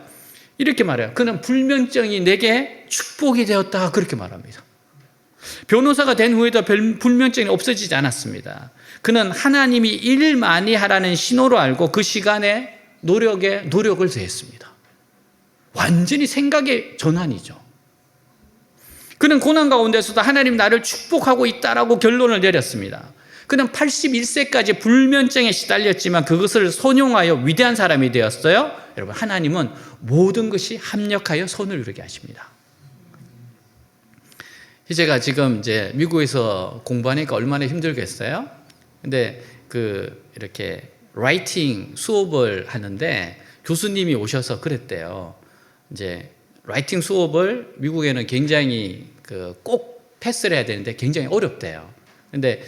이렇게 말해요. 그는 불면증이 내게 축복이 되었다. 그렇게 말합니다. 변호사가 된 후에도 불면증이 없어지지 않았습니다. 그는 하나님이 일 많이 하라는 신호로 알고 그 시간에 노력을 더했습니다. 완전히 생각의 전환이죠. 그는 고난 가운데서도 하나님 나를 축복하고 있다라고 결론을 내렸습니다. 그는 81세까지 불면증에 시달렸지만 그것을 선용하여 위대한 사람이 되었어요. 여러분, 하나님은 모든 것이 합력하여 선을 이루게 하십니다. 제가 지금 이제 미국에서 공부하니까 얼마나 힘들겠어요? 근데 이렇게 라이팅 수업을 하는데 교수님이 오셔서 그랬대요. 이제 라이팅 수업을 미국에는 굉장히 꼭 패스를 해야 되는데 굉장히 어렵대요. 근데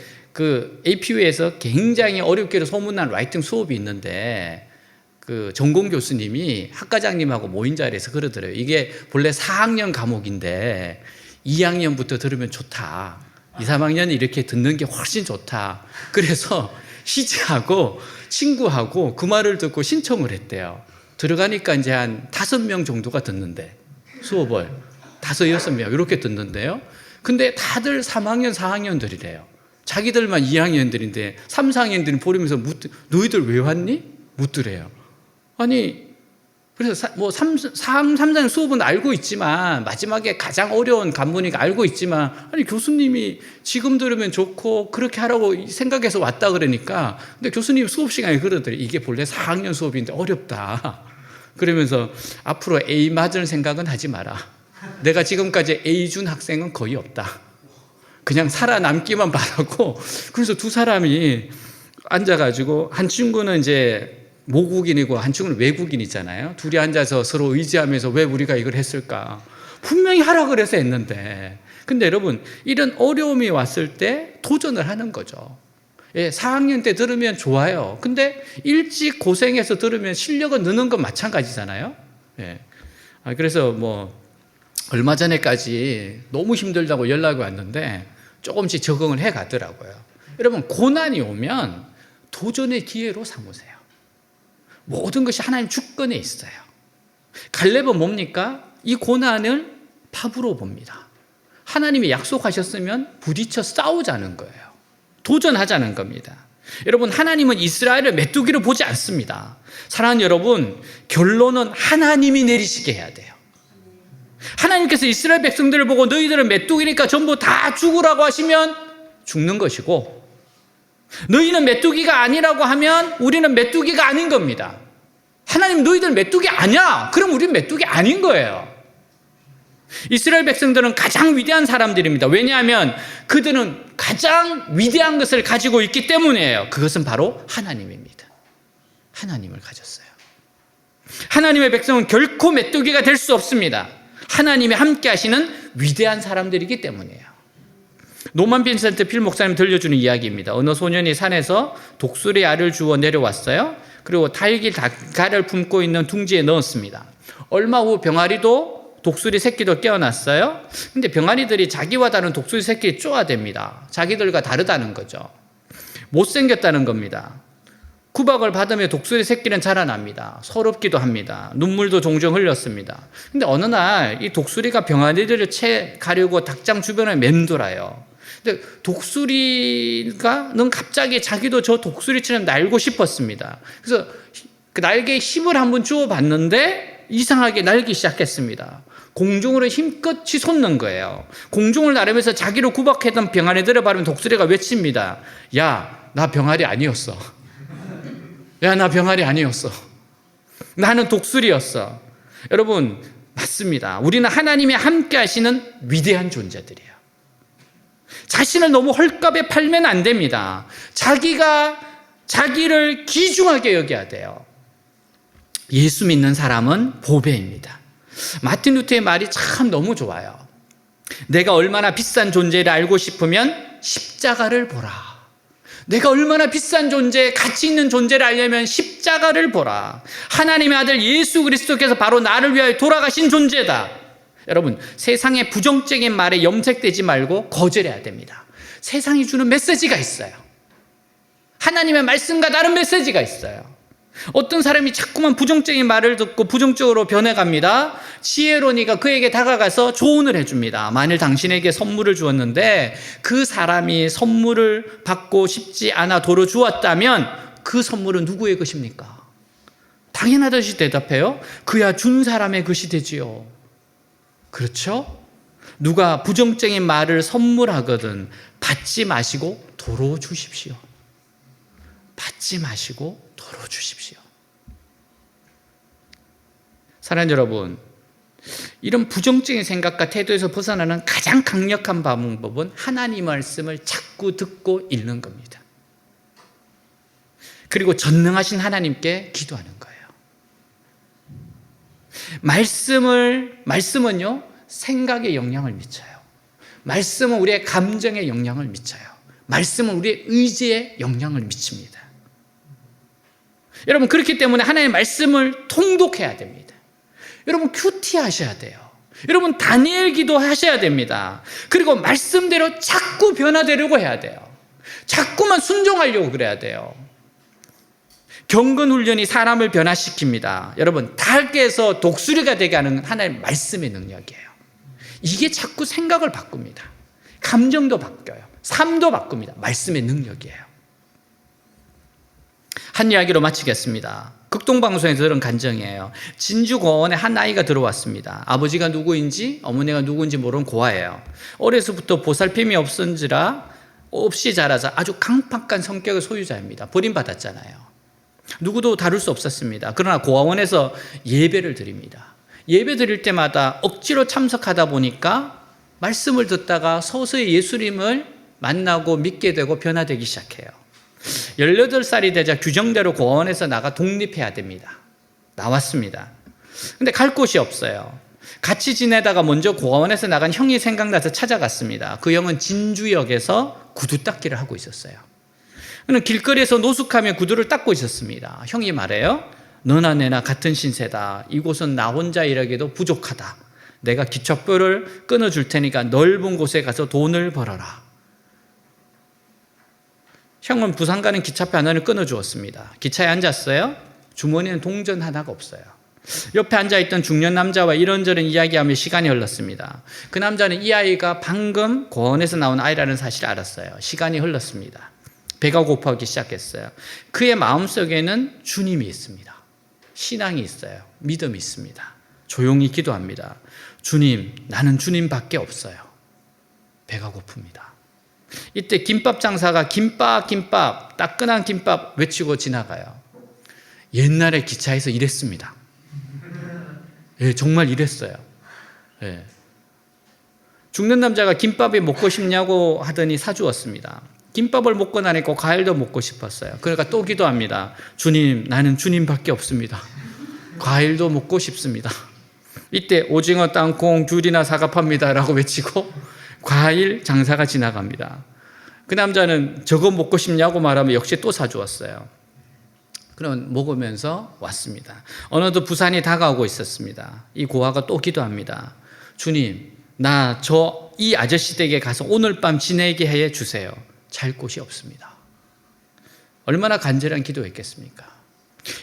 APU에서 굉장히 어렵게도 소문난 라이팅 수업이 있는데 전공 교수님이 학과장님하고 모인 자리에서 그러더래요. 이게 본래 4학년 과목인데 2학년부터 들으면 좋다. 2, 3학년이 이렇게 듣는 게 훨씬 좋다. 그래서 희재하고 친구하고 그 말을 듣고 신청을 했대요. 들어가니까 이제 한 5명 정도가 듣는데 수업을 5, 6명 이렇게 듣는데요. 근데 다들 3학년, 4학년들이래요. 자기들만 2학년들인데 3, 4학년들이 보면서 너희들 왜 왔니? 묻더래요. 아니, 그래서 3, 4학년 수업은 알고 있지만 마지막에 가장 어려운 관문이니까 알고 있지만 아니 교수님이 지금 들으면 좋고 그렇게 하라고 생각해서 왔다 그러니까 근데 교수님 수업 시간에 그러더래요. 이게 본래 4학년 수업인데 어렵다. 그러면서 앞으로 A 맞을 생각은 하지 마라. 내가 지금까지 A 준 학생은 거의 없다. 그냥 살아남기만 바라고. 그래서 두 사람이 앉아가지고 한 친구는 이제 모국인이고 한 친구는 외국인이잖아요. 둘이 앉아서 서로 의지하면서 왜 우리가 이걸 했을까? 분명히 하라 그래서 했는데. 근데 여러분, 이런 어려움이 왔을 때 도전을 하는 거죠. 4학년 때 들으면 좋아요. 근데 일찍 고생해서 들으면 실력은 느는 건 마찬가지잖아요. 그래서 얼마 전에까지 너무 힘들다고 연락이 왔는데 조금씩 적응을 해 가더라고요. 여러분, 고난이 오면 도전의 기회로 삼으세요. 모든 것이 하나님 주권에 있어요. 갈렙은 뭡니까? 이 고난을 팝으로 봅니다. 하나님이 약속하셨으면 부딪혀 싸우자는 거예요. 도전하자는 겁니다. 여러분, 하나님은 이스라엘을 메뚜기로 보지 않습니다. 사랑하는 여러분, 결론은 하나님이 내리시게 해야 돼요. 하나님께서 이스라엘 백성들을 보고 너희들은 메뚜기니까 전부 다 죽으라고 하시면 죽는 것이고, 너희는 메뚜기가 아니라고 하면 우리는 메뚜기가 아닌 겁니다. 하나님, 너희들 메뚜기 아니야. 그럼 우리는 메뚜기 아닌 거예요. 이스라엘 백성들은 가장 위대한 사람들입니다. 왜냐하면 그들은 가장 위대한 것을 가지고 있기 때문이에요. 그것은 바로 하나님입니다. 하나님을 가졌어요. 하나님의 백성은 결코 메뚜기가 될 수 없습니다. 하나님이 함께 하시는 위대한 사람들이기 때문이에요. 노만 빈센트 필 목사님 들려주는 이야기입니다. 어느 소년이 산에서 독수리 알을 주워 내려왔어요. 그리고 달기 닭알을 품고 있는 둥지에 넣었습니다. 얼마 후 병아리도 독수리 새끼도 깨어났어요. 근데 병아리들이 자기와 다른 독수리 새끼를 쪼아댑니다. 자기들과 다르다는 거죠. 못생겼다는 겁니다. 구박을 받으며 독수리 새끼는 자라납니다. 서럽기도 합니다. 눈물도 종종 흘렸습니다. 근데 어느 날 이 독수리가 병아리들을 채 가려고 닭장 주변을 맴돌아요. 근데 독수리가는 갑자기 자기도 저 독수리처럼 날고 싶었습니다. 그래서 그 날개에 힘을 한번 주어 봤는데 이상하게 날기 시작했습니다. 공중으로 힘껏 치솟는 거예요. 공중을 나르면서 자기를 구박했던 병아리들을 바라보면 독수리가 외칩니다. 야, 나 병아리 아니었어. 야, 나 병아리 아니었어. 나는 독수리였어. 여러분, 맞습니다. 우리는 하나님이 함께 하시는 위대한 존재들이에요. 자신을 너무 헐값에 팔면 안 됩니다. 자기를 귀중하게 여겨야 돼요. 예수 믿는 사람은 보배입니다. 마틴 루터의 말이 참 너무 좋아요. 내가 얼마나 비싼 존재를 알고 싶으면 십자가를 보라. 내가 얼마나 비싼 존재, 가치 있는 존재를 알려면 십자가를 보라. 하나님의 아들 예수 그리스도께서 바로 나를 위하여 돌아가신 존재다. 여러분, 세상의 부정적인 말에 염색되지 말고 거절해야 됩니다. 세상이 주는 메시지가 있어요. 하나님의 말씀과 다른 메시지가 있어요. 어떤 사람이 자꾸만 부정적인 말을 듣고 부정적으로 변해갑니다. 지혜로니가 그에게 다가가서 조언을 해줍니다. 만일 당신에게 선물을 주었는데 그 사람이 선물을 받고 싶지 않아 도로 주었다면 그 선물은 누구의 것입니까? 당연하듯이 대답해요. 그야 준 사람의 것이 되지요. 그렇죠? 누가 부정적인 말을 선물하거든 받지 마시고 도로 주십시오. 받지 마시고 도로 주십시오. 사랑하는 여러분, 이런 부정적인 생각과 태도에서 벗어나는 가장 강력한 방법은 하나님 말씀을 자꾸 듣고 읽는 겁니다. 그리고 전능하신 하나님께 기도하는 거예요. 말씀은요, 생각에 영향을 미쳐요. 말씀은 우리의 감정에 영향을 미쳐요. 말씀은 우리의 의지에 영향을 미칩니다. 여러분, 그렇기 때문에 하나님의 말씀을 통독해야 됩니다. 여러분, 큐티 하셔야 돼요. 여러분, 다니엘 기도 하셔야 됩니다. 그리고 말씀대로 자꾸 변화되려고 해야 돼요. 자꾸만 순종하려고 그래야 돼요. 경건 훈련이 사람을 변화시킵니다. 여러분, 닭에서 독수리가 되게 하는 하나님의 말씀의 능력이에요. 이게 자꾸 생각을 바꿉니다. 감정도 바뀌어요. 삶도 바꿉니다. 말씀의 능력이에요. 한 이야기로 마치겠습니다. 극동방송에서 들은 간증이에요. 진주고원에 한 아이가 들어왔습니다. 아버지가 누구인지 어머니가 누구인지 모르는 고아예요. 어려서부터 보살핌이 없이 자라서 아주 강팍한 성격의 소유자입니다. 버림받았잖아요. 누구도 다룰 수 없었습니다. 그러나 고아원에서 예배를 드립니다. 예배 드릴 때마다 억지로 참석하다 보니까 말씀을 듣다가 서서히 예수님을 만나고 믿게 되고 변화되기 시작해요. 18살이 되자 규정대로 고아원에서 나가 독립해야 됩니다. 나왔습니다. 근데 갈 곳이 없어요. 같이 지내다가 먼저 고아원에서 나간 형이 생각나서 찾아갔습니다. 그 형은 진주역에서 구두 닦기를 하고 있었어요. 그는 길거리에서 노숙하며 구두를 닦고 있었습니다. 형이 말해요. 너나 내나 같은 신세다. 이곳은 나 혼자 일하기도 부족하다. 내가 기차표를 끊어줄 테니까 넓은 곳에 가서 돈을 벌어라. 형은 부산 가는 기차표 하나를 끊어주었습니다. 기차에 앉았어요. 주머니에는 동전 하나가 없어요. 옆에 앉아있던 중년 남자와 이런저런 이야기하며 시간이 흘렀습니다. 그 남자는 이 아이가 방금 고아원에서 나온 아이라는 사실을 알았어요. 시간이 흘렀습니다. 배가 고파오기 시작했어요. 그의 마음속에는 주님이 있습니다. 신앙이 있어요. 믿음이 있습니다. 조용히 기도합니다. 주님, 나는 주님밖에 없어요. 배가 고픕니다. 이때 김밥 장사가 김밥 따끈한 김밥 외치고 지나가요. 옛날에 기차에서 일했습니다. 예, 정말 일했어요. 예. 죽는 남자가 김밥이 먹고 싶냐고 하더니 사주었습니다. 김밥을 먹고 나니까 과일도 먹고 싶었어요. 그러니까 또 기도합니다. 주님, 나는 주님밖에 없습니다. 과일도 먹고 싶습니다. 이때 오징어, 땅콩, 귤이나 사과 팝니다 라고 외치고 과일 장사가 지나갑니다. 그 남자는 저거 먹고 싶냐고 말하면 역시 또 사주었어요. 그럼 먹으면서 왔습니다. 어느덧 부산이 다가오고 있었습니다. 이 고아가 또 기도합니다. 주님, 나 이 아저씨 댁에 가서 오늘 밤 지내게 해 주세요. 잘 곳이 없습니다. 얼마나 간절한 기도였겠습니까?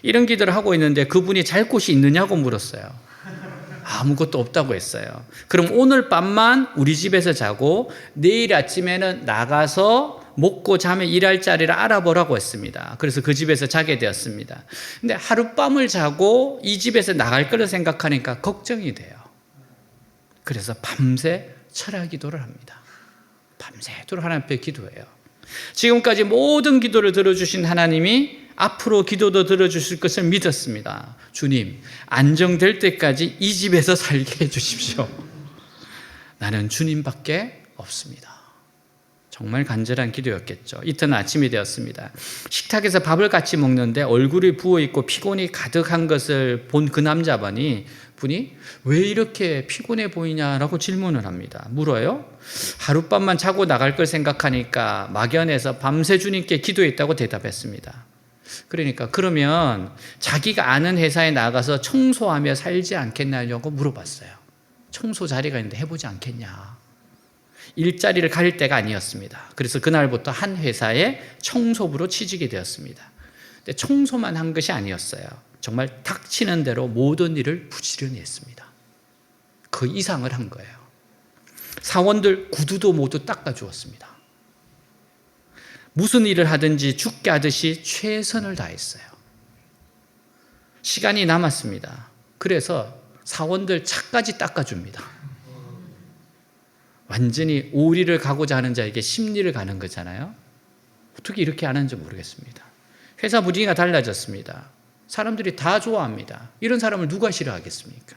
이런 기도를 하고 있는데 그분이 잘 곳이 있느냐고 물었어요. 아무것도 없다고 했어요. 그럼 오늘 밤만 우리 집에서 자고 내일 아침에는 나가서 먹고 자면 일할 자리를 알아보라고 했습니다. 그래서 그 집에서 자게 되었습니다. 근데 하룻밤을 자고 이 집에서 나갈 거를 생각하니까 걱정이 돼요. 그래서 밤새 철야 기도를 합니다. 밤새도록 하나님 앞에 기도해요. 지금까지 모든 기도를 들어주신 하나님이 앞으로 기도도 들어주실 것을 믿었습니다. 주님, 안정될 때까지 이 집에서 살게 해주십시오. 나는 주님밖에 없습니다. 정말 간절한 기도였겠죠. 이튿날 아침이 되었습니다. 식탁에서 밥을 같이 먹는데 얼굴이 부어있고 피곤이 가득한 것을 본 그 남자분이 왜 이렇게 피곤해 보이냐라고 질문을 합니다. 물어요. 하룻밤만 자고 나갈 걸 생각하니까 막연해서 밤새 주님께 기도했다고 대답했습니다. 그러니까 그러면 자기가 아는 회사에 나가서 청소하며 살지 않겠냐고 물어봤어요. 청소 자리가 있는데 해보지 않겠냐. 일자리를 가릴 때가 아니었습니다. 그래서 그날부터 한 회사에 청소부로 취직이 되었습니다. 근데 청소만 한 것이 아니었어요. 정말 닥치는 대로 모든 일을 부지런히 했습니다. 그 이상을 한 거예요. 사원들 구두도 모두 닦아주었습니다. 무슨 일을 하든지 죽게 하듯이 최선을 다했어요. 시간이 남았습니다. 그래서 사원들 차까지 닦아줍니다. 완전히 오리를 가고자 하는 자에게 심리를 가는 거잖아요. 어떻게 이렇게 하는지 모르겠습니다. 회사 분위기가 달라졌습니다. 사람들이 다 좋아합니다. 이런 사람을 누가 싫어하겠습니까?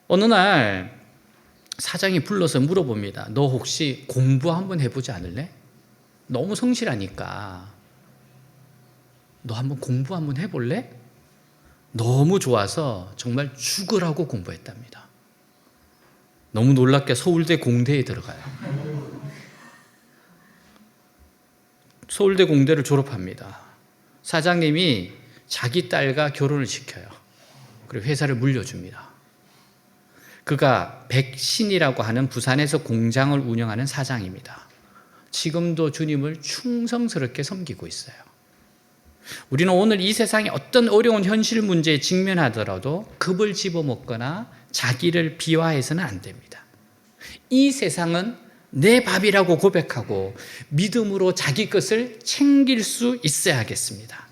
어느 날 사장이 불러서 물어봅니다. 너 혹시 공부 한번 해보지 않을래? 너무 성실하니까 너 한번 공부 한번 해볼래? 너무 좋아서 정말 죽으라고 공부했답니다. 너무 놀랍게 서울대 공대에 들어가요. 서울대 공대를 졸업합니다. 사장님이 자기 딸과 결혼을 시켜요. 그리고 회사를 물려줍니다. 그가 백신이라고 하는 부산에서 공장을 운영하는 사장입니다. 지금도 주님을 충성스럽게 섬기고 있어요. 우리는 오늘 이 세상에 어떤 어려운 현실 문제에 직면하더라도 겁을 집어먹거나 자기를 비하해서는 안 됩니다. 이 세상은 내 밥이라고 고백하고 믿음으로 자기 것을 챙길 수 있어야겠습니다.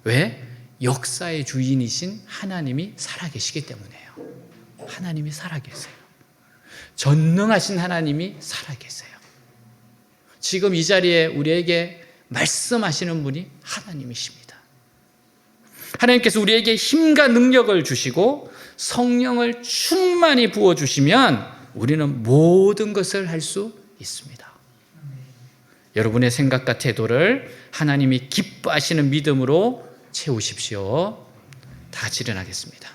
왜? 역사의 주인이신 하나님이 살아계시기 때문이에요. 하나님이 살아계세요. 전능하신 하나님이 살아계세요. 지금 이 자리에 우리에게 말씀하시는 분이 하나님이십니다. 하나님께서 우리에게 힘과 능력을 주시고 성령을 충만히 부어주시면 우리는 모든 것을 할 수 있습니다. 여러분의 생각과 태도를 하나님이 기뻐하시는 믿음으로 채우십시오. 다 같이 일어나겠습니다.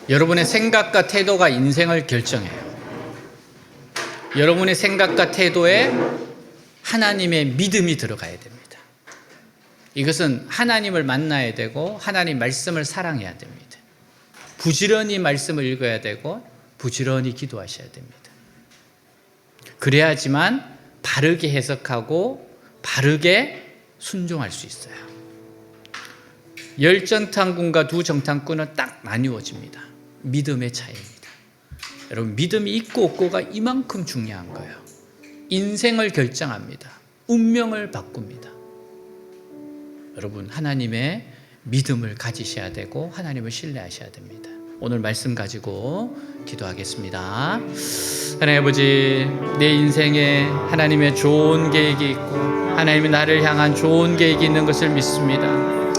여러분의 생각과 태도가 인생을 결정해요. 여러분의 생각과 태도에 하나님의 믿음이 들어가야 됩니다. 이것은 하나님을 만나야 되고 하나님 말씀을 사랑해야 됩니다. 부지런히 말씀을 읽어야 되고 부지런히 기도하셔야 됩니다. 그래야지만 바르게 해석하고 바르게 순종할 수 있어요. 10정탐꾼과 2정탐꾼은 딱 나뉘어집니다. 믿음의 차이입니다. 여러분, 믿음이 있고 없고가 이만큼 중요한 거예요. 인생을 결정합니다. 운명을 바꿉니다. 여러분, 하나님의 믿음을 가지셔야 되고 하나님을 신뢰하셔야 됩니다. 오늘 말씀 가지고 기도하겠습니다. 하나님 아버지, 내 인생에 하나님의 좋은 계획이 있고 하나님이 나를 향한 좋은 계획이 있는 것을 믿습니다.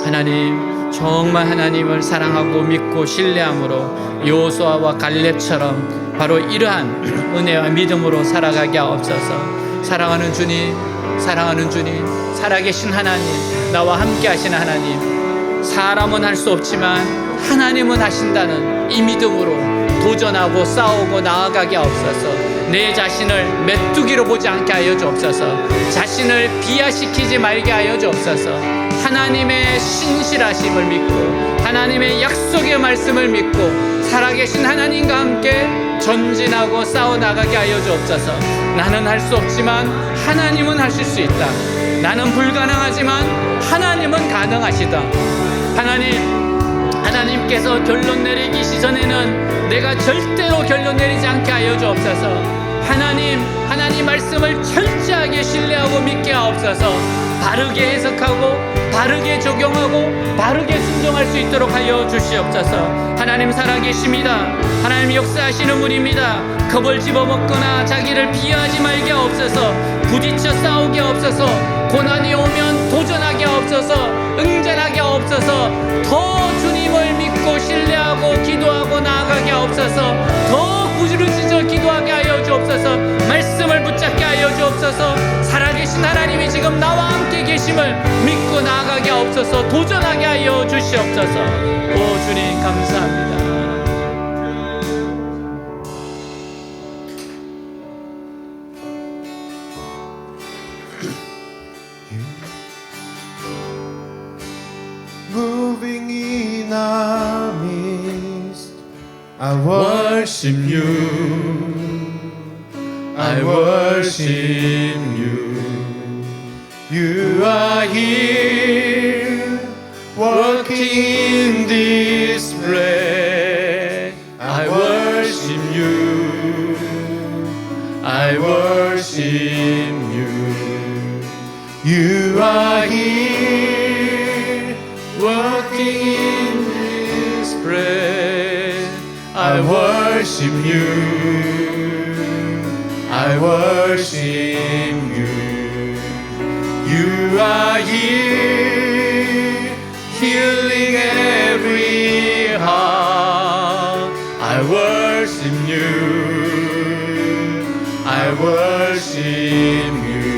하나님, 정말 하나님을 사랑하고 믿고 신뢰함으로 여호수아와 갈렙처럼 바로 이러한 은혜와 믿음으로 살아가게 하옵소서. 사랑하는 주님, 사랑하는 주님, 살아계신 하나님, 나와 함께 하시는 하나님, 사람은 할 수 없지만 하나님은 하신다는 이 믿음으로 도전하고 싸우고 나아가게 하옵소서. 내 자신을 메뚜기로 보지 않게 하여 주옵소서. 자신을 비하시키지 말게 하여 주옵소서. 하나님의 신실하심을 믿고 하나님의 약속의 말씀을 믿고 살아계신 하나님과 함께 전진하고 싸워나가게 하여 주옵소서. 나는 할 수 없지만 하나님은 하실 수 있다. 나는 불가능하지만 하나님은 가능하시다. 하나님께서 결론 내리기 시전에는 내가 절대로 결론 내리지 않게 하여 주옵소서. 하나님 말씀을 철저하게 신뢰하고 믿게 하옵소서. 바르게 해석하고 바르게 적용하고 바르게 순종할 수 있도록 하여 주시옵소서. 하나님 살아계십니다. 하나님 역사하시는 분입니다. 겁을 집어먹거나 자기를 비하하지 말게 하옵소서. 부딪혀 싸우게 하옵소서. 고난이 오면 도전하게 하옵소서. 응전하게 하옵소서. 더 주님을 믿고 신뢰하고 기도하고 나아가게 하옵소서. 더 부르짖어 기도하게 하여 주옵소서. 말씀을 붙잡게 하여 주옵소서. 살아계신 하나님이 지금 나와 함께 계심을 믿고 나아가게 하옵소서. 도전하게 하여 주시옵소서. 오 주님 감사합니다. Moving in our midst, I worship you. I worship you. You are here, working in this place. I worship you. I worship you. You are here, working in this place. I worship you. I worship you. You are here, healing every heart. I worship you. I worship you.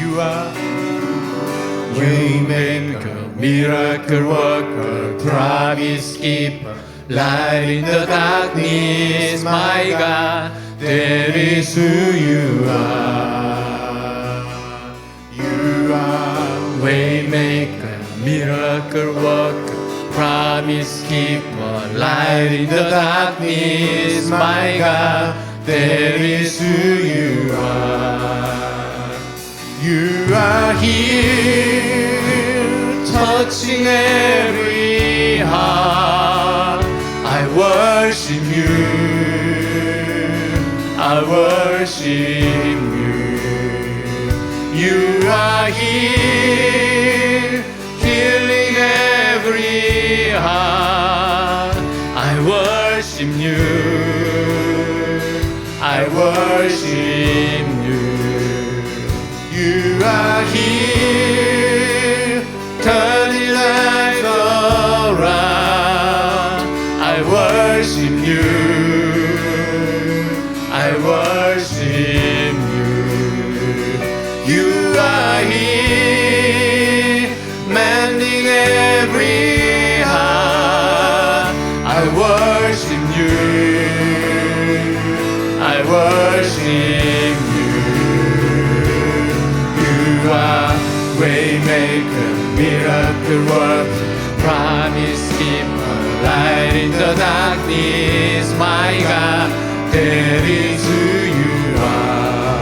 You are Waymaker, miracle worker, promise keeper, light in the darkness, my God, that is who you are. You are Waymaker, miracle worker, promise keeper, light in the darkness, my God, that is who you are. You are here, touching every heart. I worship you. I worship you. You are here, healing every heart. I worship you. I worship you. You are here, turning lives around. I worship you. I worship you. You are here, mending every heart. I worship you. I worship you. You are Waymaker, miracle worker, promise keeper, light in the darkness, my God, that is who you are.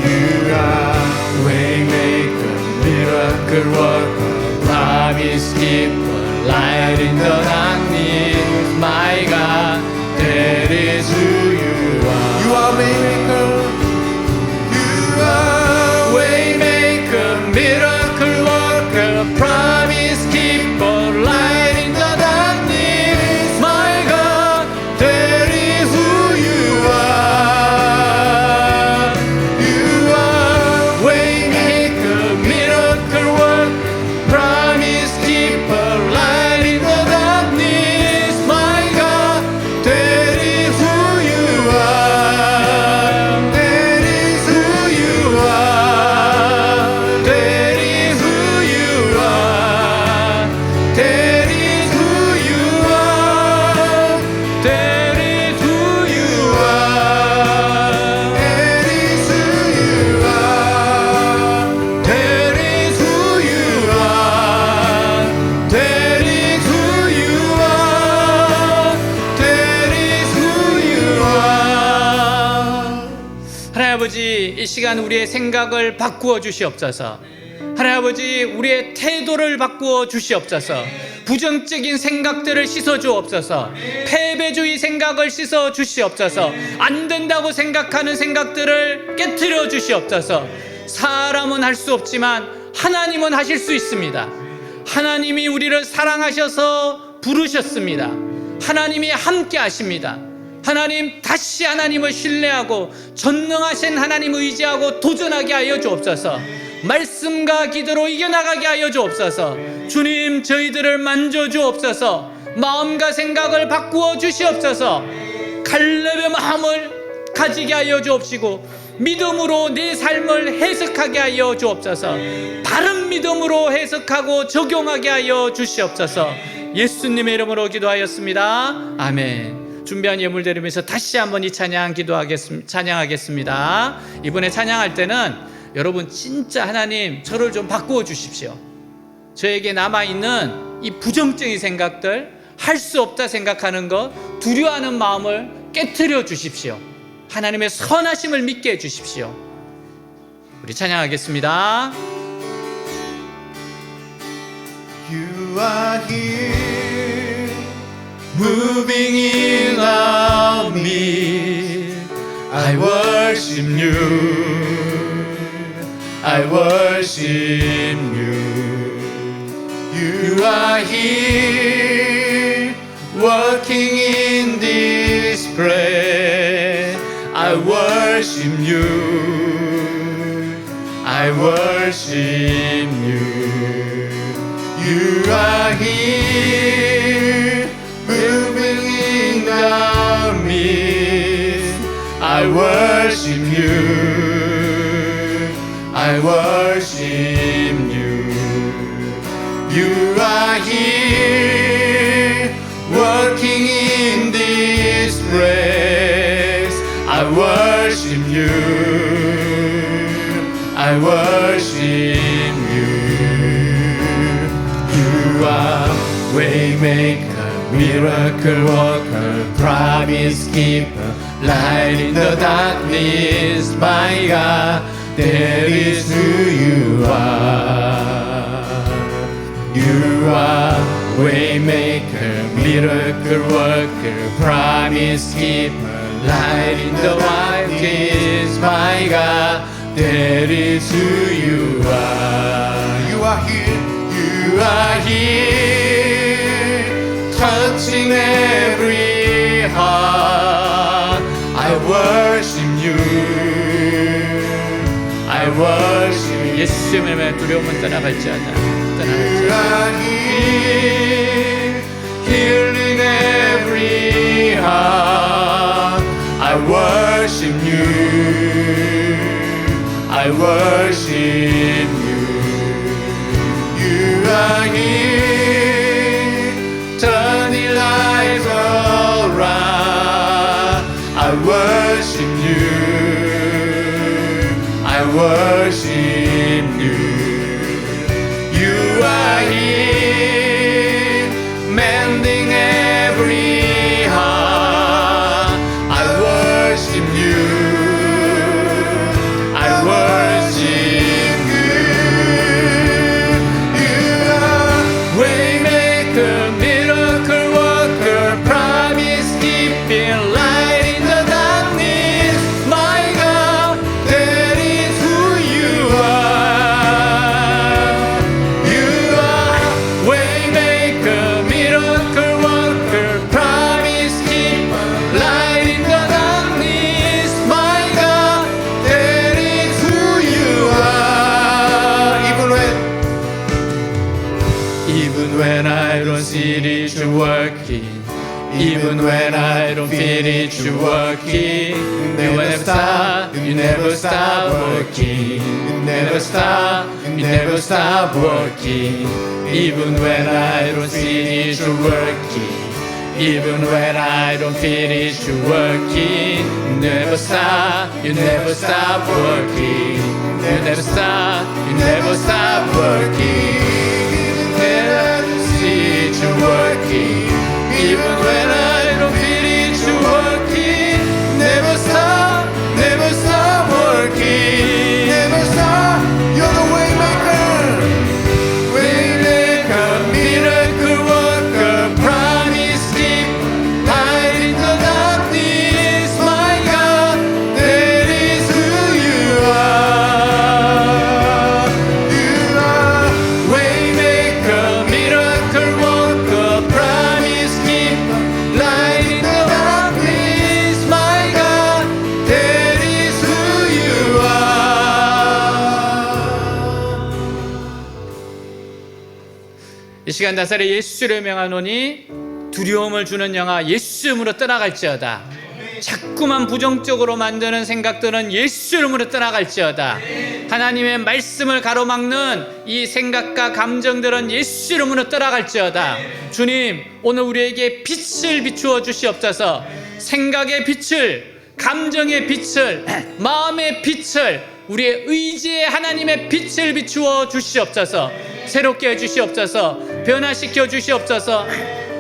You are Waymaker, miracle worker, promise keeper, light in the darkness, my God, that is who you are. You are Waymaker. Miracle worker, promise keeper, light in the darkness, my God, that is who you are. You are Waymaker, miracle worker, promise keeper, light in the darkness, my God, that is who you are. That is who you are. That 시간 우리의 생각을 바꾸어 주시옵소서. 하나님 아버지, 우리의 태도를 바꾸어 주시옵소서. 부정적인 생각들을 씻어 주옵소서. 패배주의 생각을 씻어 주시옵소서. 안 된다고 생각하는 생각들을 깨트려 주시옵소서. 사람은 할 수 없지만 하나님은 하실 수 있습니다. 하나님이 우리를 사랑하셔서 부르셨습니다. 하나님이 함께 하십니다. 하나님, 다시 하나님을 신뢰하고 전능하신 하나님을 의지하고 도전하게 하여 주옵소서. 말씀과 기도로 이겨나가게 하여 주옵소서. 주님, 저희들을 만져주옵소서. 마음과 생각을 바꾸어 주시옵소서. 갈렙의 마음을 가지게 하여 주옵시고 믿음으로 내 삶을 해석하게 하여 주옵소서. 바른 믿음으로 해석하고 적용하게 하여 주시옵소서. 예수님의 이름으로 기도하였습니다. 아멘. 준비한 예물 드리면서 다시 한번 이 찬양하겠습니다. 이번에 찬양할 때는 여러분 진짜 하나님 저를 좀 바꾸어 주십시오. 저에게 남아있는 이 부정적인 생각들, 할 수 없다 생각하는 것, 두려워하는 마음을 깨트려 주십시오. 하나님의 선하심을 믿게 해 주십시오. 우리 찬양하겠습니다. You are here, moving in our midst. I worship you. I worship you. You are here, working in this place. I worship you. I worship you. You are here, moving in our midst. I worship you. I worship you. You are here, working in this place. I worship you. I worship you. You are waymaker, miracle worker, promise keeper, light in the darkness. My God, that is who you are. You are waymaker, miracle worker, promise keeper, light in the darkness. My God, that is who you are. You are here. You are here, touching every heart. I worship you. I worship you. 예수님의 두려움은 떠나갈지어다. You are here, healing every heart. I worship you. I worship you. You are here, turning lives around. I worship you. I worship you. You are here, mending every heart. I worship you. I worship you. You are waymaker, miracle worker, promise keeping, light in the darkness. My God, that is who you are. You are waymaker, miracle worker, promise keeper, light in the darkness. My God, that is who you are. Even when I don't see it, you're working. Even when I don't feel it, you're working. You never stop, you never stop working. You never stop, you never stop working. Even when I don't see it, you're working. Even when I don't feel it, you're working. You never stop, you never stop working. You never stop, you never stop working. When I don't see it, you're working. Even when I don't feel it, you're working. Never stop working. 이 시간 나사렛 예수를 명하노니 두려움을 주는 영아 예수 이름으로 떠나갈지어다. 자꾸만 부정적으로 만드는 생각들은 예수 이름으로 떠나갈지어다. 하나님의 말씀을 가로막는 이 생각과 감정들은 예수 이름으로 떠나갈지어다. 주님, 오늘 우리에게 빛을 비추어 주시옵소서. 생각의 빛을, 감정의 빛을, 마음의 빛을, 우리의 의지의 하나님의 빛을 비추어 주시옵소서. 새롭게 해주시옵소서. 변화시켜 주시옵소서.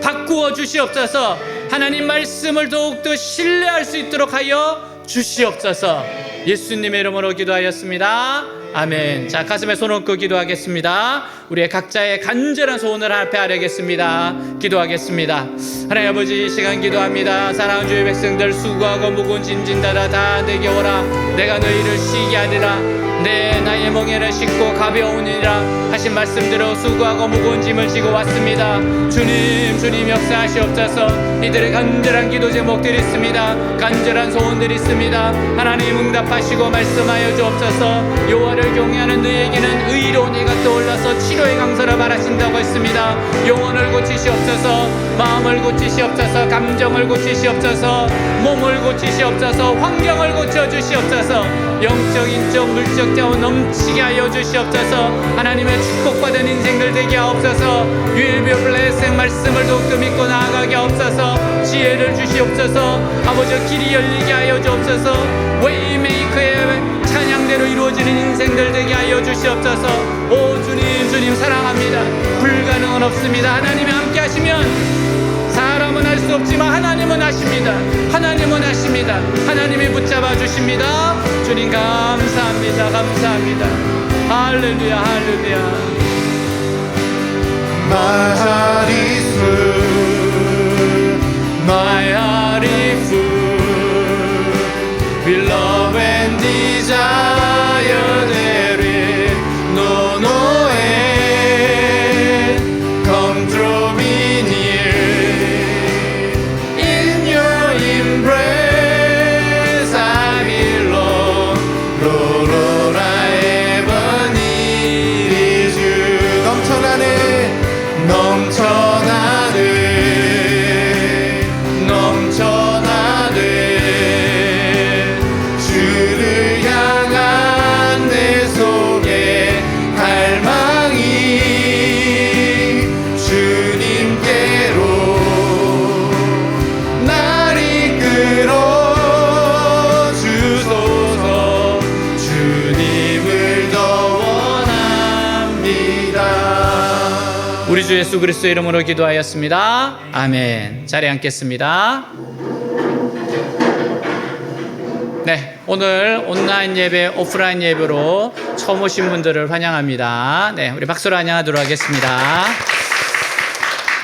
바꾸어 주시옵소서. 하나님 말씀을 더욱더 신뢰할 수 있도록 하여 주시옵소서. 예수님의 이름으로 기도하였습니다. 아멘. 자, 가슴에 손 얹고 기도하겠습니다. 우리의 각자의 간절한 소원을 앞에 아뢰겠습니다. 기도하겠습니다. 하나님 아버지, 이 시간 기도합니다. 사랑하는 주의 백성들, 수고하고 무거운 짐진 자라 다 내게 오라. 내가 너희를 쉬게 하리라. 나의 멍에를 싣고 가벼우니라 하신 말씀대로 수고하고 무거운 짐을 지고 왔습니다. 주님 역사하시옵소서. 이들의 간절한 기도 제목들이 있습니다. 간절한 소원들이 있습니다. 하나님 응답하시고 말씀하여 주옵소서. 여호와를 경외하는 너희에게는 의로운 해가 떠올라서 치료의 강서를 말하신다고 했습니다. 영혼을 고치시옵소서. 마음을 고치시옵소서. 감정을 고치시옵소서. 몸을 고치시옵소서. 환경을 고쳐주시옵소서. 영적, 인적, 물적 자원 넘치게 하여 주시옵소서. 하나님의 축복받은 인생들 되게 하옵소서. 유일비어 블레싱 말씀을 더욱더 믿고 나아가게 하옵소서. 지혜를 주시옵소서. 아버지 길이 열리게 하여 주옵소서. 웨이메이커의 찬양대로 이루어지는 인생들 되게 하여 주시옵소서. 오 주님 사랑합니다. 불가능은 없습니다. 하나님이 함께 하시면 사람은 할 수 없지만 하나님은 하십니다. 하나님은 하십니다. 하나님이 붙잡아 주십니다. 주님 감사합니다. 감사합니다. 할렐루야 할렐루야. My heart is full. My heart is full. With love and desire there is no end. Come draw me near. In your embrace I belong. Lord, I ever need is you. 넘쳐나네 주를 향한 내 속에 갈망이 주님께로 날 이끌어 주소서. 주님을 더 원합니다. 우리 주 예수 그리스도의 이름으로 기도하였습니다. 아멘. 자리에 앉겠습니다. 네, 오늘 온라인 예배, 오프라인 예배로 처음 오신 분들을 환영합니다. 네, 우리 박수로 환영하도록 하겠습니다.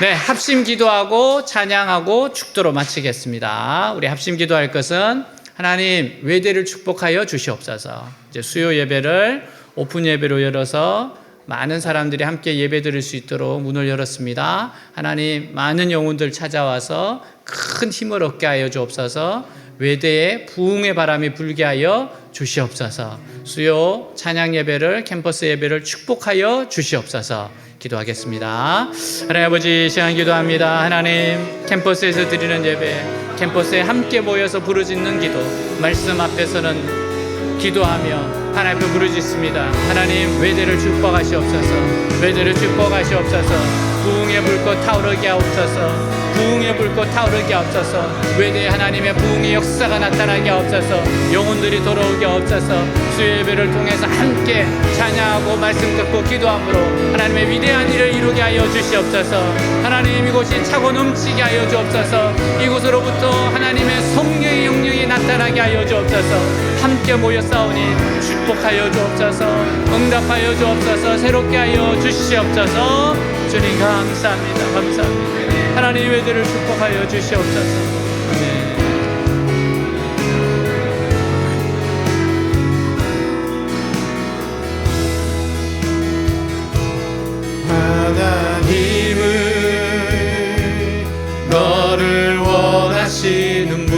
네, 합심 기도하고 찬양하고 축도로 마치겠습니다. 우리 합심 기도할 것은 하나님 외대를 축복하여 주시옵소서. 이제 수요 예배를 오픈 예배로 열어서 많은 사람들이 함께 예배 드릴 수 있도록 문을 열었습니다. 하나님 많은 영혼들 찾아와서 큰 힘을 얻게 하여 주옵소서. 외대에 부흥의 바람이 불게 하여 주시옵소서. 수요 찬양 예배를, 캠퍼스 예배를 축복하여 주시옵소서. 기도하겠습니다. 하나님 아버지, 시간 기도합니다. 하나님 캠퍼스에서 드리는 예배, 캠퍼스에 함께 모여서 부르짖는 기도, 말씀 앞에서는 기도하며 하나님 앞에 부르짖습니다. 하나님 외대를 축복하시옵소서. 외대를 축복하시옵소서. 부흥의 불꽃 타오르게 하옵소서. 부흥의 불꽃 타오르게 하옵소서. 외대에 하나님의 부흥의 역사가 나타나게 하옵소서. 영혼들이 돌아오게 하옵소서. 수요 예배를 통해서 함께 찬양하고 말씀 듣고 기도함으로 하나님의 위대한 일을 이루게 하여 주시옵소서. 하나님 이곳이 차고 넘치게 하여 주옵소서. 이곳으로부터 하나님의 성령의 영역이 나타나게 하여 주옵소서. 함께 모여 싸우니 축복하여 주옵소서. 응답하여 주옵소서. 새롭게 하여 주시옵소서. 주님 감사합니다. 감사합니다. 하나님 외대를 축복하여 주시옵소서. 아멘. 하나님은 너를 원하시는 분,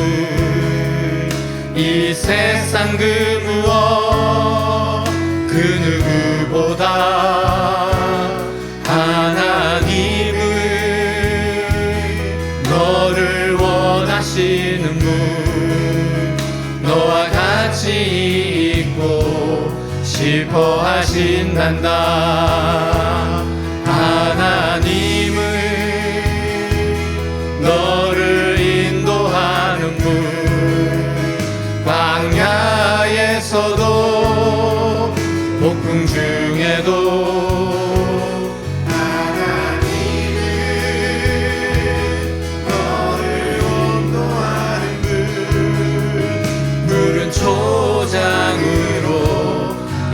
이 세상 그 무엇 그 누구보다 하나님 인도하신단다. 하나님은 너를 인도하는 분, 광야에서도 폭풍 중에도 초장으로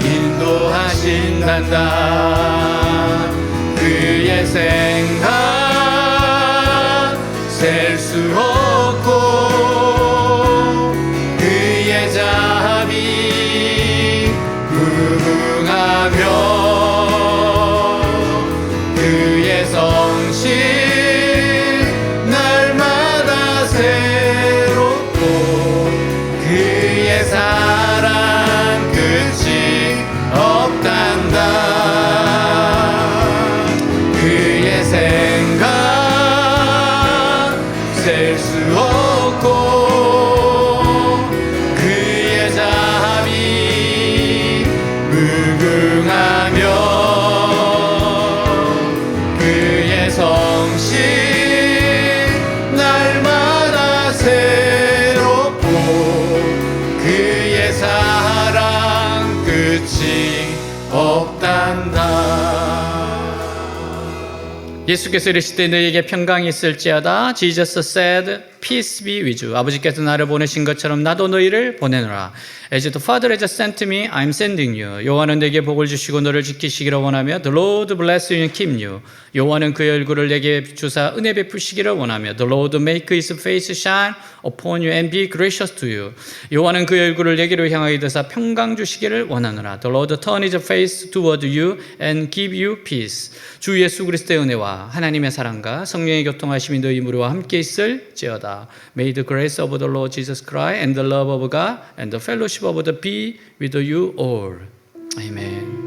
인도하신단다. 그의 생각 셀 수 없고 그의 자비 무궁하며 그의 성실 날마다 새롭고 그의 사랑 끝이 없단다. 그의 생각 셀 수 없고 그의 자비 무궁하며 그의 성실 날마다 새롭고 그의 사랑 끝이 없단다. 예수께서 이르시되 너희에게 평강이 있을지어다. Jesus said, peace be with you. 아버지께서 나를 보내신 것처럼 나도 너희를 보내노라. As the Father has sent me, I am sending you. 여호와는 내게 복을 주시고 너를 지키시기를 원하며 The Lord bless you and keep you. 여호와는 그의 얼굴을 내게 주사 은혜 베푸시기를 원하며 The Lord make his face shine upon you and be gracious to you. 여호와는 그의 얼굴을 내게로 향하여 드사 평강 주시기를 원하노라. The Lord turn his face toward you and give you peace. 주 예수 그리스도의 은혜와 하나님의 사랑과 성령의 교통하심이 너희 무리와 함께 있을지어다. May the grace of the Lord Jesus Christ and the love of God and the fellowship of the be with you all. Amen.